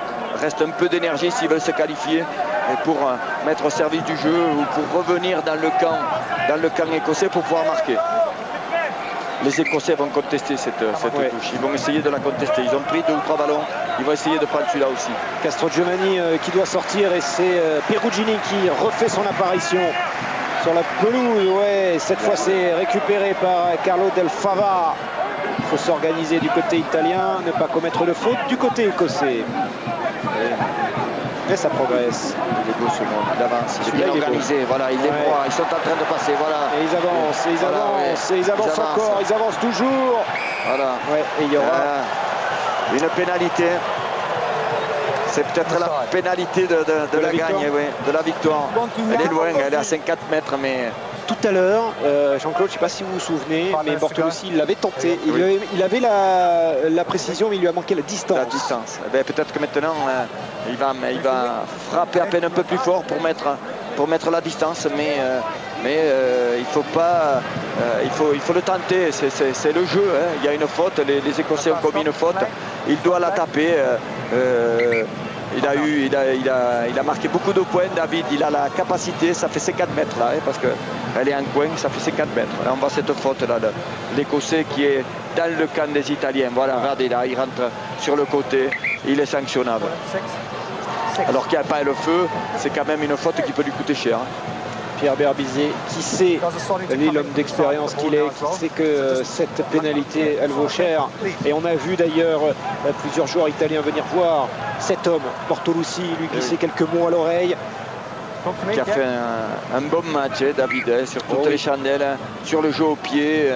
un peu d'énergie s'ils veulent se qualifier et pour mettre au service du jeu ou pour revenir dans le camp écossais pour pouvoir marquer. Les Écossais vont contester cette touche. Ils vont essayer de la contester. Ils ont pris 2 ou 3 ballons. Ils vont essayer de prendre celui-là aussi. Castro Giovanni qui doit sortir et c'est Perugini qui refait son apparition sur la pelouse. Ouais, cette fois c'est récupéré par Carlo Del Fava. Il faut s'organiser du côté italien, ne pas commettre de faute du côté écossais. Mais ça progresse. Il est beau ce monde, il avance, il est bien organisé, voilà, il est droit, ils sont en train de passer, voilà. Et ils avancent, ils avancent encore, ils avancent toujours. Voilà. Ouais, et il y aura une pénalité. C'est peut-être la pénalité de la gagne, oui, de la victoire. Elle est loin, elle est à 50 mètres, mais... Tout à l'heure, Jean-Claude, je ne sais pas si vous vous souvenez, mais Bortolussi, il l'avait tenté. Il avait la précision, mais il lui a manqué la distance. La distance. Peut-être que maintenant, il va frapper à peine un peu plus fort pour mettre la distance, mais il faut pas, il faut le tenter. C'est le jeu. Il y a une faute. Les Écossais ont commis une faute. Il doit la taper. Il a marqué beaucoup de points, David. Il a la capacité, ça fait 50 mètres là, hein, parce qu'elle est en coin, ça fait 50 mètres. Là, on voit cette faute là, l'Écossais qui est dans le camp des Italiens. Voilà, regardez là, il rentre sur le côté, il est sanctionnable. Alors qu'il n'y a pas le feu, c'est quand même une faute qui peut lui coûter cher. Pierre Berbizier, qui sait, l'homme d'expérience qu'il est, qui sait que cette pénalité, elle vaut cher. Et on a vu d'ailleurs plusieurs joueurs italiens venir voir cet homme, Bortolussi, lui glisser quelques mots à l'oreille. Qui a fait un bon match, hein, David, hein, sur toutes les chandelles, hein, sur le jeu au pied.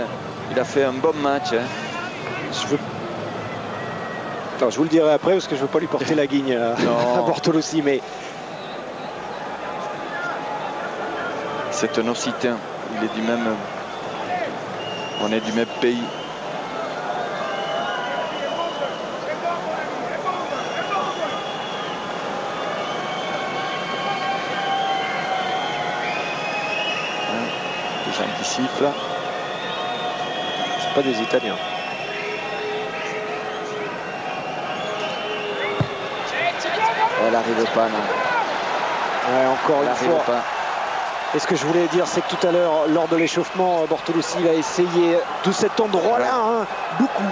Il a fait un bon match. Hein. Je vous le dirai après parce que je ne veux pas lui porter la guigne à Bortolussi, mais c'est un Occitan, il est du même. On est du même pays. Des gens qui sifflent. C'est pas des Italiens. Elle n'arrive pas, non. Ouais, encore une fois. Pas. Et ce que je voulais dire, c'est que tout à l'heure, lors de l'échauffement, Bortolussi va essayer de cet endroit-là. Hein,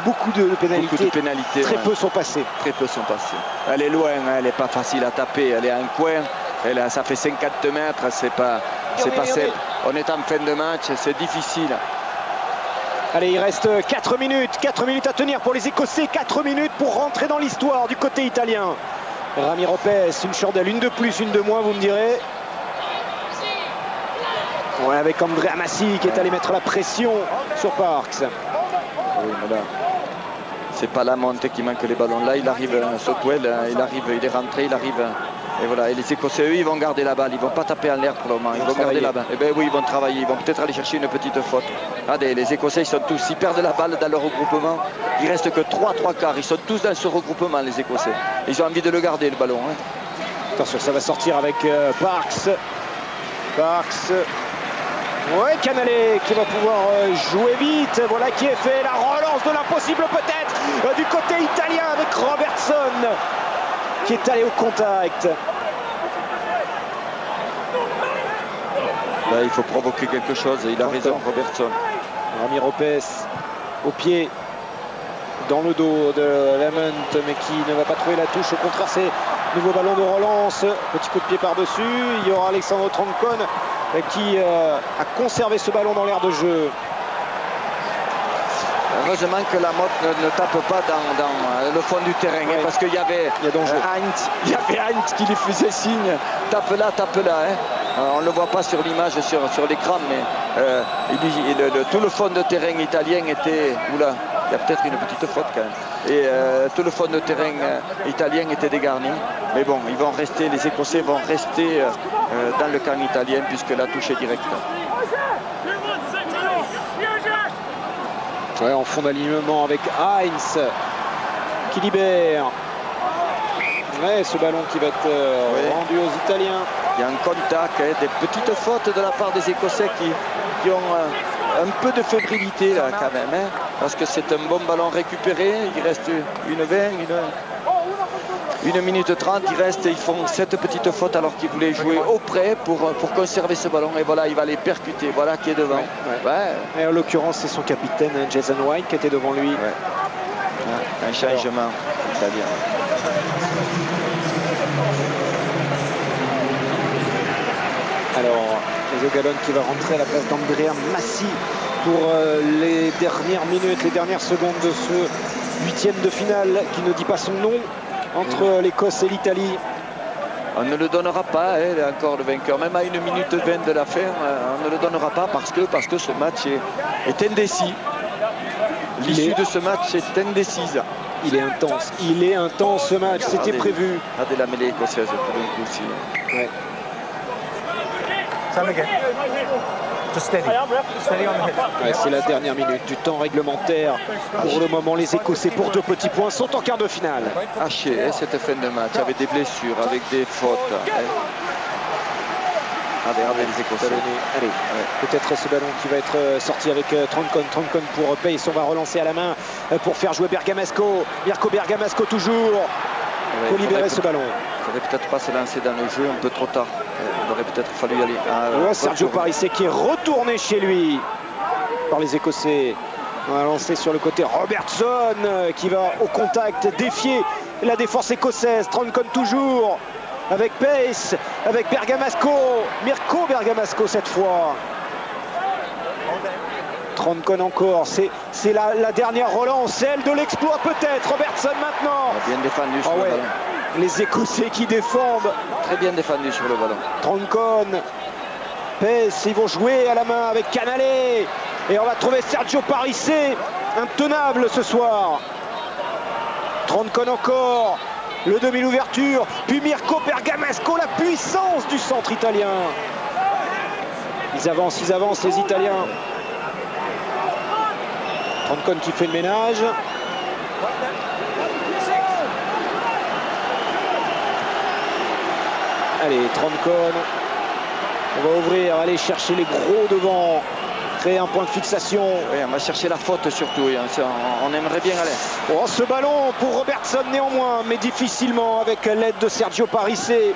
beaucoup de pénalités. Beaucoup de pénalités. Très peu sont passés. Très peu sont passés. Elle est loin, hein, elle n'est pas facile à taper. Elle est en coin. Ça fait 50 mètres. C'est pas simple. On est en fin de match, c'est difficile. Allez, il reste 4 minutes. 4 minutes à tenir pour les Écossais. 4 minutes pour rentrer dans l'histoire du côté italien. Ramiro Pes, une chandelle, une de plus, une de moins, vous me direz. Ouais, avec Andrea Massi qui est allé mettre la pression sur Parks. Oui, mais là, c'est pas la montée qui manque les ballons. Là, il arrive, Sotwell, il est rentré, il arrive. Et voilà, et les Écossais, eux, ils vont garder la balle. Ils vont pas taper en l'air pour le moment. Ils vont garder la balle. Et bien oui, ils vont travailler. Ils vont peut-être aller chercher une petite faute. Regardez, les Écossais, ils sont tous, ils perdent la balle dans leur regroupement. Il reste que 3 quarts. Ils sont tous dans ce regroupement, les Écossais. Ils ont envie de le garder, le ballon. Hein. Attention, ça va sortir avec Parks. Parks. Ouais, Canale qui va pouvoir jouer vite. Voilà qui est fait. La relance de l'impossible peut-être du côté italien avec Robertson qui est allé au contact. Là, il faut provoquer quelque chose. Il a raison, Robertson. Ramiro Pes au pied, dans le dos de Lamont, mais qui ne va pas trouver la touche. Au contraire, c'est nouveau ballon de relance. Petit coup de pied par-dessus. Il y aura Alexandre Troncon qui a conservé ce ballon dans l'aire de jeu. Heureusement que la motte ne tape pas dans le fond du terrain, hein, parce qu'il y avait Heinz qui lui faisait signe, tape là. Hein. On ne le voit pas sur l'image, sur l'écran, mais tout le fond de terrain italien était... Oula, il y a peut-être une petite faute quand même. Et tout le fond de terrain italien était dégarni. Mais bon, ils vont rester, les Écossais vont rester dans le camp italien puisque la touche est directe. Ouais, en fond d'alignement avec Heinz qui libère. Ouais, ce ballon qui va être rendu aux Italiens. Il y a un contact, hein, des petites fautes de la part des Écossais qui ont un peu de fébrilité là quand même. Hein, parce que c'est un bon ballon récupéré. Il reste une minute 30. Ils font 7 petites fautes alors qu'ils voulaient jouer au près pour conserver ce ballon. Et voilà, il va les percuter. Voilà qui est devant. Ouais. Et en l'occurrence, c'est son capitaine, Jason White, qui était devant lui. Ouais. Un changement italien. Alors, Ezogalon qui va rentrer à la place d'Andrea Massi pour les dernières minutes, les dernières secondes de ce 8e de finale qui ne dit pas son nom entre l'Écosse et l'Italie. On ne le donnera pas, hein, encore le vainqueur. Même à 1 minute 20 de la fin, on ne le donnera pas parce que ce match est indécis. L'issue de ce match est indécise. Il est intense ce match, c'était prévu. Regardez la mêlée écossaise pour le coup aussi. Ouais. Ouais, c'est la dernière minute du temps réglementaire. Pour le moment, les Écossais pour 2 petits points sont en quart de finale. Haché, hein, cette fin de match avec des blessures, avec des fautes. Hein. Regardez les Écossais. Allez, peut-être ce ballon qui va être sorti avec Troncon pour Pace. On va relancer à la main pour faire jouer Bergamasco. Mirko Bergamasco toujours. Pour libérer ce ballon. faudrait peut-être pas se lancer dans le jeu un peu trop tard. Il aurait peut-être fallu y aller. Sergio Parissé qui est retourné chez lui par les Écossais. On a lancé sur le côté Robertson qui va au contact défier la défense écossaise. Troncon toujours avec Pace, avec Bergamasco, Mirko Bergamasco cette fois. Troncon encore, c'est la dernière relance, celle de l'exploit peut-être. Robertson maintenant. Bien défendu sur le ballon. Les Écossais qui défendent. Très bien défendu sur le ballon. Troncon, Pace, ils vont jouer à la main avec Canale. Et on va trouver Sergio Parissé, intenable ce soir. Troncon encore, le demi-ouverture, puis Mirko Bergamasco, la puissance du centre italien. Ils avancent les Italiens. Troncon qui fait le ménage. Allez, Troncon. On va ouvrir, aller chercher les gros devant. Créer un point de fixation. Oui, on va chercher la faute surtout. On aimerait bien aller. Oh, ce ballon pour Robertson néanmoins, mais difficilement avec l'aide de Sergio Parissé.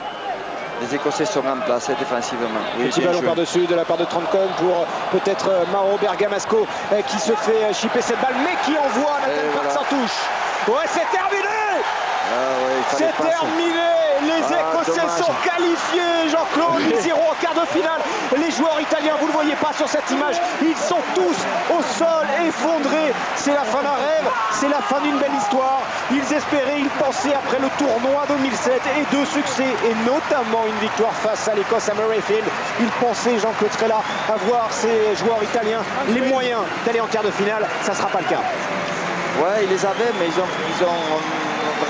Les Écossais sont en place défensivement. Oui, petit ballon par-dessus de la part de Troncon pour peut-être Mauro Bergamasco qui se fait chipper cette balle, mais qui envoie Nathan Park sans touche. Ouais, c'est terminé. C'est terminé. Les Écossais sont qualifiés, Jean-Claude. 0 en quart de finale. Les joueurs italiens, vous ne le voyez pas sur cette image, ils sont tous au sol, effondrés. C'est la fin d'un rêve, c'est la fin d'une belle histoire. Ils espéraient, ils pensaient après le tournoi 2007 et deux succès, et notamment une victoire face à l'Écosse à Murrayfield. Ils pensaient, Jean-Claude Trella, avoir ces joueurs italiens les moyens d'aller en quart de finale. Ça ne sera pas le cas. Ouais, ils les avaient, mais ils ont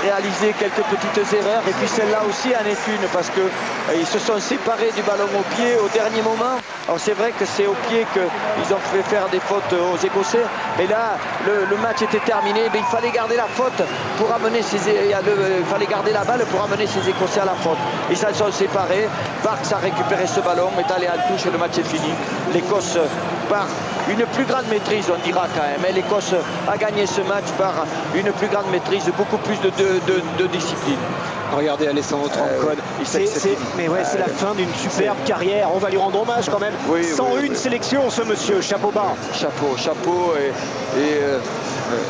réalisé quelques petites erreurs, et puis celle-là aussi en est une, parce que ils se sont séparés du ballon au pied au dernier moment. Alors c'est vrai que c'est au pied qu'ils ont fait faire des fautes aux Écossais, mais là le match était terminé, mais il fallait garder la faute pour amener il fallait garder la balle pour amener ces Écossais à la faute. Ils s'en sont séparés. Parks a récupéré ce ballon, est allé en touche et le match est fini. L'Écosse par une plus grande maîtrise, on dira quand même. L'Écosse a gagné ce match par une plus grande maîtrise, beaucoup plus de discipline. Regardez Alessandro Troncon. C'est la fin d'une superbe carrière. On va lui rendre hommage quand même. 101 sélections, ce monsieur. Chapeau bas. Chapeau.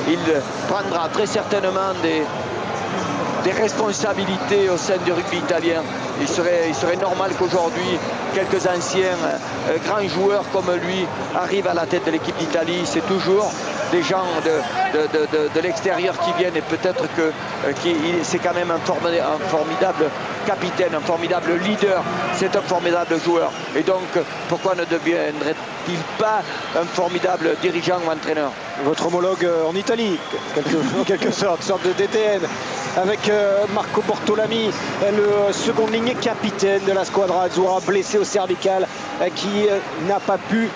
Il prendra très certainement des responsabilités au sein du rugby italien. Il serait normal qu'aujourd'hui, quelques anciens grands joueurs comme lui arrivent à la tête de l'équipe d'Italie. C'est toujours des gens de l'extérieur qui viennent, et peut-être que c'est quand même un formidable capitaine, un formidable leader. C'est un formidable joueur. Et donc, pourquoi ne deviendrait-il pas un formidable dirigeant ou entraîneur? Votre homologue en Italie, en quelque sorte de DTN, avec Marco Bortolami, le second ligne capitaine de la Squadra Azzurra, blessé au cervical, qui n'a pas pu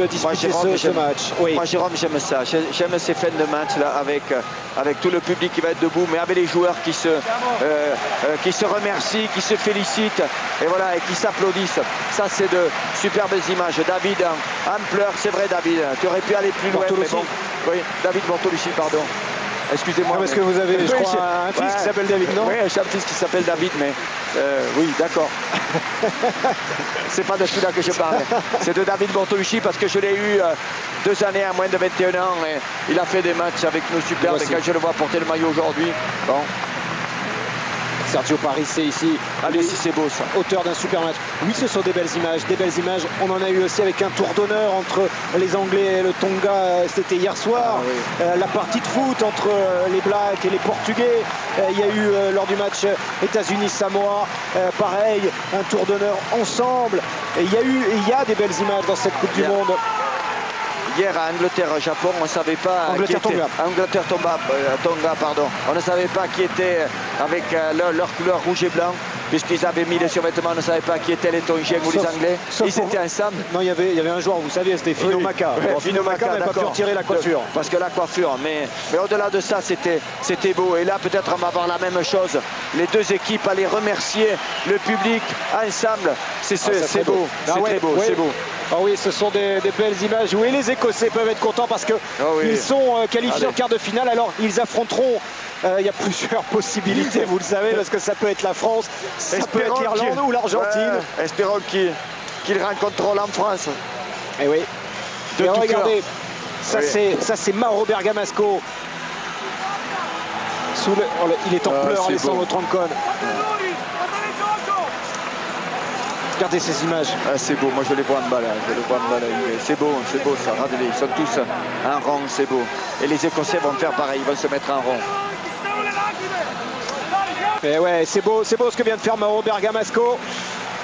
disputer ce match. Moi, Jérôme, j'aime ça. J'aime ces fins de match là, avec tout le public qui va être debout, mais avec les joueurs qui se remercient, qui se félicitent, et qui s'applaudissent. Ça, c'est de superbes images. David en pleurs, c'est vrai, David. Tu aurais pu aller plus loin. Mais bon, oui, David Bortolucci, pardon. Excusez-moi. Parce que vous avez, je crois, un fils qui s'appelle David, non? Oui, j'ai un fils qui s'appelle David, mais oui, d'accord. C'est pas de celui-là que je parle. C'est de David Bortolucci, parce que je l'ai eu 2 années à moins de 21 ans. Et il a fait des matchs avec nous superbes. Et quand je le vois porter le maillot aujourd'hui, bon. Sergio Parissé ici. Allez, si c'est beau ça. Auteur d'un super match. Oui, ce sont des belles images. On en a eu aussi avec un tour d'honneur entre les Anglais et le Tonga. C'était hier soir. La partie de foot entre les Blacks et les Portugais. Il y a eu lors du match États-Unis-Samoa, pareil, un tour d'honneur ensemble. Et il y a des belles images dans cette Coupe du Monde. Hier à Angleterre-Japon, on ne savait pas Angleterre-Tonga, pardon. On ne savait pas qui était avec leur couleur rouge et blanc, puisqu'ils avaient mis les survêtements. On ne savait pas qui étaient les Tongiens ou les Anglais. Ils étaient ensemble. Non, il y avait un joueur, vous savez, c'était Fino Maka. Fino Maka n'a pas pu retirer la coiffure. Parce que la coiffure, mais au-delà de ça, c'était beau. Et là, peut-être on va voir la même chose. Les deux équipes allaient remercier le public ensemble. C'est beau. C'est très beau. C'est beau. Ah oui, ce sont des belles images. Oui, les Écossais peuvent être contents parce qu'ils sont qualifiés en quart de finale. Alors, ils affronteront, il y a plusieurs possibilités, vous le savez, parce que ça peut être la France, ça peut être l'Irlande ou l'Argentine. Espérons qu'ils rencontreront en France. Et oui. Et regardez, ça c'est Mauro Bergamasco. Il est en pleurs, Alessandro Troncone. Regardez ces images. C'est beau, moi je les vois en bas là. C'est beau ça. Regardez, ils sont tous en rond, c'est beau. Et les Écossais vont faire pareil, ils vont se mettre en rond. Et ouais, c'est beau ce que vient de faire Mauro Bergamasco.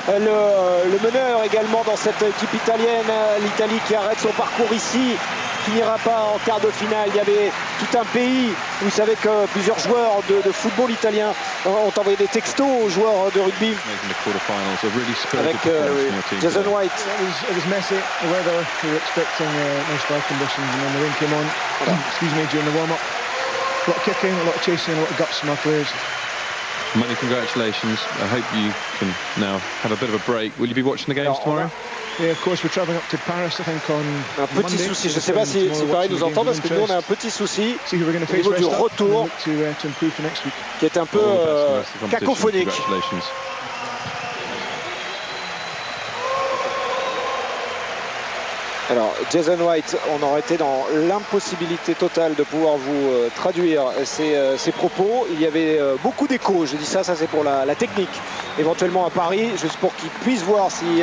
Le meneur également dans cette équipe italienne, l'Italie qui arrête son parcours ici, qui n'ira pas en quart de finale. Il y avait tout un pays, vous savez que plusieurs joueurs de football italien ont envoyé des textos aux joueurs de rugby avec Jason White. It was messy, the weather, we were expecting nice ball conditions and then the rain came on, excuse me, during the warm-up. A lot of kicking, a lot of chasing, a lot of guts from our players. Many congratulations. I hope you can now have a bit of a break. Will you be watching the games tomorrow? Yeah, of course, we're travelling up to Paris, I think, on un petit Monday, souci, je ne sais pas si Paris nous entend parce que nous on a un petit souci au niveau du retour qui est un peu cacophonique. Alors, Jason White, on aurait été dans l'impossibilité totale de pouvoir vous traduire ses propos. Il y avait beaucoup d'échos, je dis ça c'est pour la technique. Éventuellement à Paris, juste pour qu'ils puissent voir si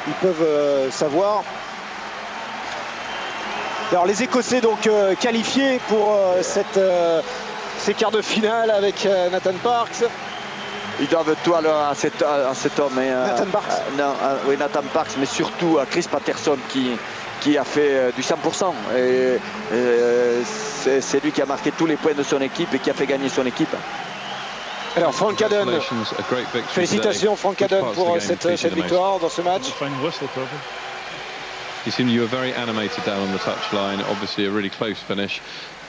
ils peuvent savoir. Alors les Écossais donc qualifiés pour ces quarts de finale avec Nathan Parks. Ils doivent tout à cet homme. Nathan Parks. Oui, Nathan Parks, mais surtout à Chris Patterson qui a fait du 100%. C'est lui qui a marqué tous les points de son équipe et qui a fait gagner son équipe. Alors Frank Hadden, félicitations Frank Hadden pour cette victoire dans ce match. You were very animated down on the touchline, obviously a really close finish.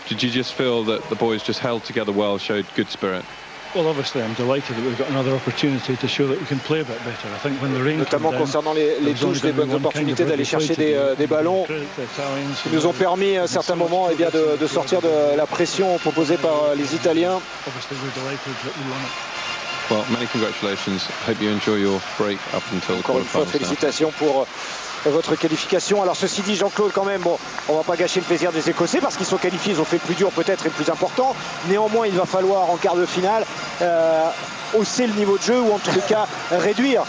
Did you just feel that the boys just held together well, showed good spirit? Well, obviously, I'm delighted that we've got another opportunity to show that we can play a bit better. I think when the rain notamment concernant les touches, des bonnes opportunités d'aller chercher des ballons qui nous ont permis à certains moments de sortir de la pression proposée par les Italiens. Well, many congratulations. Hope you enjoy your break up until the quarterfinals. Encore une fois, félicitations pour votre qualification. Alors ceci dit, Jean-Claude, quand même, bon, on va pas gâcher le plaisir des Écossais parce qu'ils sont qualifiés, ils ont fait le plus dur peut-être et le plus important. Néanmoins, il va falloir en quart de finale hausser le niveau de jeu ou en tout cas réduire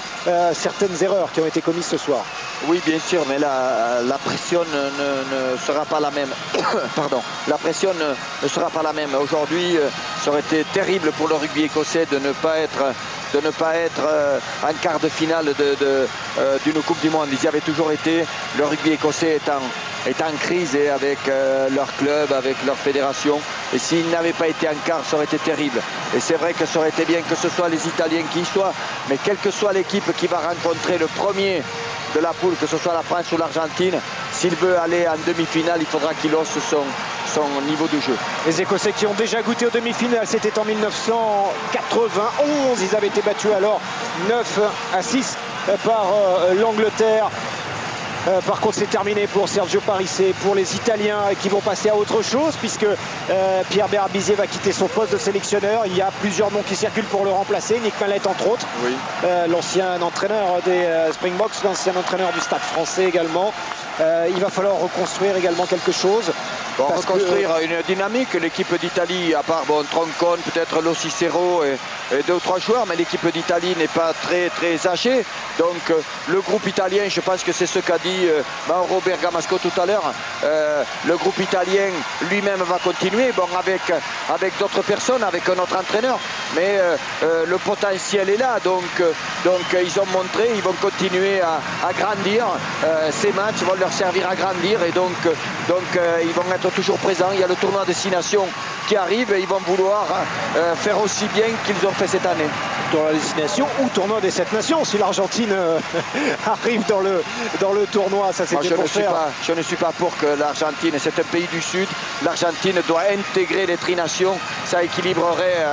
certaines erreurs qui ont été commises ce soir. Oui, bien sûr, mais la pression ne sera pas la même. Pardon, la pression ne sera pas la même. Aujourd'hui, ça aurait été terrible pour le rugby écossais de ne pas être en quart de finale d'une Coupe du Monde. Ils y avaient toujours été. Le rugby écossais est en crise et avec leur club, avec leur fédération. Et s'ils n'avaient pas été en quart, ça aurait été terrible. Et c'est vrai que ça aurait été bien que ce soit les Italiens qui y soient. Mais quelle que soit l'équipe qui va rencontrer le premier de la poule, que ce soit la France ou l'Argentine, s'il veut aller en demi-finale, il faudra qu'il hausse son niveau de jeu. Les Écossais qui ont déjà goûté aux demi-finales, c'était en 1991. Ils avaient été battus alors 9-6 par l'Angleterre. Par contre, c'est terminé pour Sergio Parisse, pour les Italiens qui vont passer à autre chose puisque Pierre Berbizier va quitter son poste de sélectionneur. Il y a plusieurs noms qui circulent pour le remplacer, Nick Mallette entre autres, oui. L'ancien entraîneur des Springboks, l'ancien entraîneur du Stade français également. Il va falloir reconstruire également quelque chose. Reconstruire une dynamique. L'équipe d'Italie, à part Troncone, peut-être Lo Cicero et 2 ou 3 joueurs, mais l'équipe d'Italie n'est pas très âgée. Donc le groupe italien, je pense que c'est ce qu'a dit Mauro Bergamasco tout à l'heure. Le groupe italien lui-même va continuer, avec d'autres personnes, avec un autre entraîneur. Mais le potentiel est là. Donc ils ont montré, ils vont continuer à grandir. Ces matchs vont leur servir à grandir et donc ils vont être toujours présents. Il y a le tournoi des 6 nations qui arrive et ils vont vouloir faire aussi bien qu'ils ont fait cette année. Tournoi des 6 nations ou tournoi des 7 nations si l'Argentine arrive dans le tournoi, ça c'était pour faire. Je ne suis pas pour que l'Argentine, c'est un pays du Sud, l'Argentine doit intégrer les 3 nations, ça équilibrerait,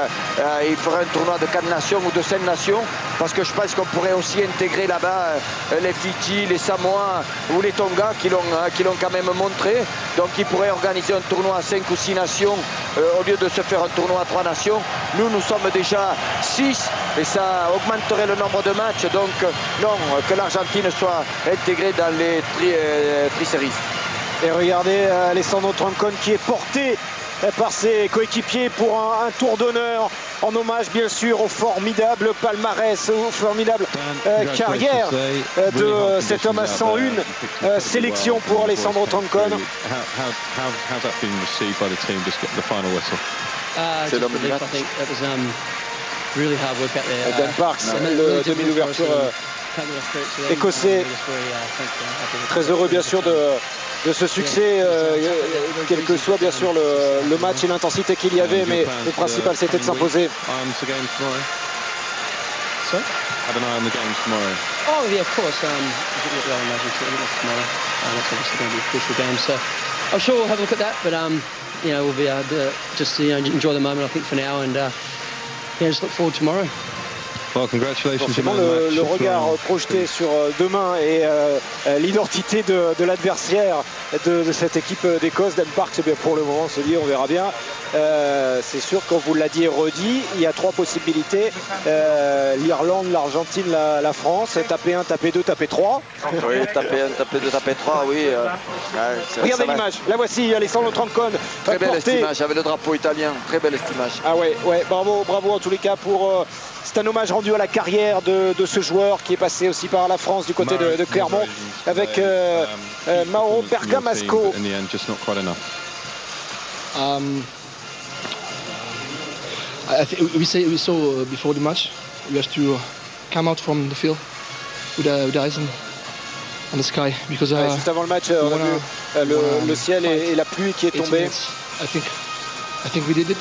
il ferait un tournoi de 4 nations ou de 5 nations parce que je pense qu'on pourrait aussi intégrer là-bas les Fidji, les Samoa ou les Tonga qui l'ont quand même montré. Donc ils pourraient organiser un tournoi à 5 ou 6 nations au lieu de se faire un tournoi à 3 nations. Nous sommes déjà 6 et ça augmenterait le nombre de matchs. Donc non, que l'Argentine soit intégrée dans les tri-series. Et regardez Alessandro Troncon qui est porté par ses coéquipiers pour un tour d'honneur en hommage bien sûr au formidable palmarès, au formidable carrière de cet homme à 101 sélections pour Alessandro Troncon. How's that been received by the team? Just got the final whistle. C'est l'homme du match. Really hard work out there. Dan Parks, le demi d'ouverture écossais, très heureux bien sûr de ce succès, quel que soit bien sûr le match et l'intensité qu'il y avait, mais le principal c'était de s'imposer. Have an eye on the games tomorrow. Oh yeah, of course. I think we'll imagine tomorrow. That's obviously going to be a crucial game. So I'm sure we'll have a look at that. But we'll be just enjoy the moment. I think for now, and just look forward to tomorrow. Well, congratulations. Forcément, le regard projeté sur demain et l'identité de l'adversaire de cette équipe d'Écosse, Dan Parks, pour le moment, se dit, on verra bien. C'est sûr, comme vous l'a dit et redit, il y a 3 possibilités. L'Irlande, l'Argentine, la France. Taper 1, taper 2, taper 3. Oui, taper 1, taper 2, taper 3, oui. Regardez l'image, la voici, Alessandro Troncon. Très belle estimage, avec le drapeau italien, très belle estimage. Ah ouais, bravo en tous les cas pour... c'est un hommage rendu à la carrière de ce joueur qui est passé aussi par la France du côté de Clermont avec Mauro Bergamasco. I think we saw before the match, we have to come out from the field with the eyes on the sky because juste avant le match, on a vu le ciel et la pluie qui est tombée. I think we did it.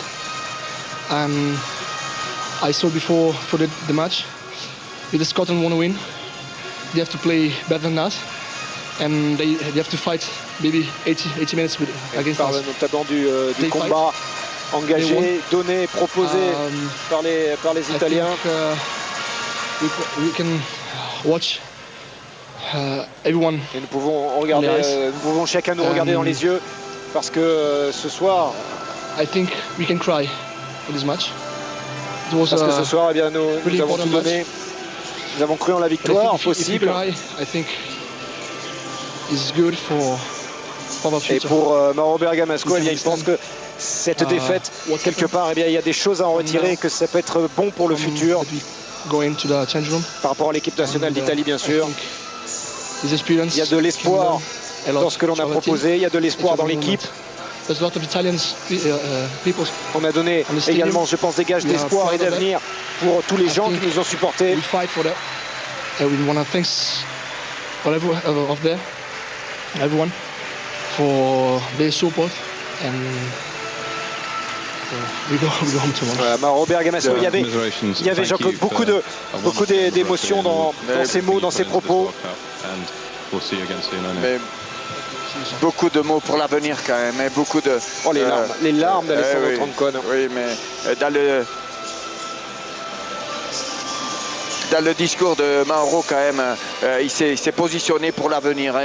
I saw before for the match, if Scotland want to win, they have to play better than us, and they have to fight maybe 80 minutes against us. Notamment du combat engagé, donné, proposé par les Italiens. We can watch everyone. Et nous pouvons regarder, nous pouvons chacun nous regarder dans les yeux parce que ce soir, I think we can cry for this match. Parce que ce soir, nous avons tout donné. Nous avons cru en la victoire possible. Et pour Mauro Bergamasco, il pense que cette défaite, quelque part, il y a des choses à en retirer, que ça peut être bon pour le futur. Par rapport à l'équipe nationale d'Italie, bien sûr. Il y a de l'espoir dans ce que l'on a proposé, il y a de l'espoir dans l'équipe. On a donné également, je pense, des gages d'espoir et d'avenir pour tous les gens qui nous ont supportés. We want to thank everyone for their support and we go home tomorrow. Voilà, Mauro Bergamasco, il y avait Jean-Claude beaucoup d'émotions dans ses mots, dans ses propos. Mais beaucoup de mots pour l'avenir quand même, et beaucoup de... Oh, les larmes d'Alessandro Troncon. Oui, mais dans le discours de Mauro quand même, il s'est positionné pour l'avenir.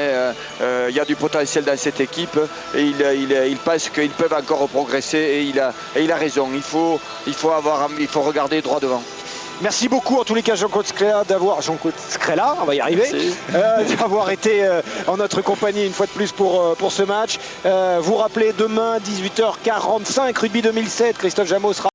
Il y a du potentiel dans cette équipe et il pense qu'ils peuvent encore progresser et il a raison. Il faut regarder droit devant. Merci beaucoup en tous les cas Jean-Claude Scrella, on va y arriver, d'avoir été en notre compagnie une fois de plus pour ce match. Vous rappelez demain 18h45, Rugby 2007, Christophe Jameau sera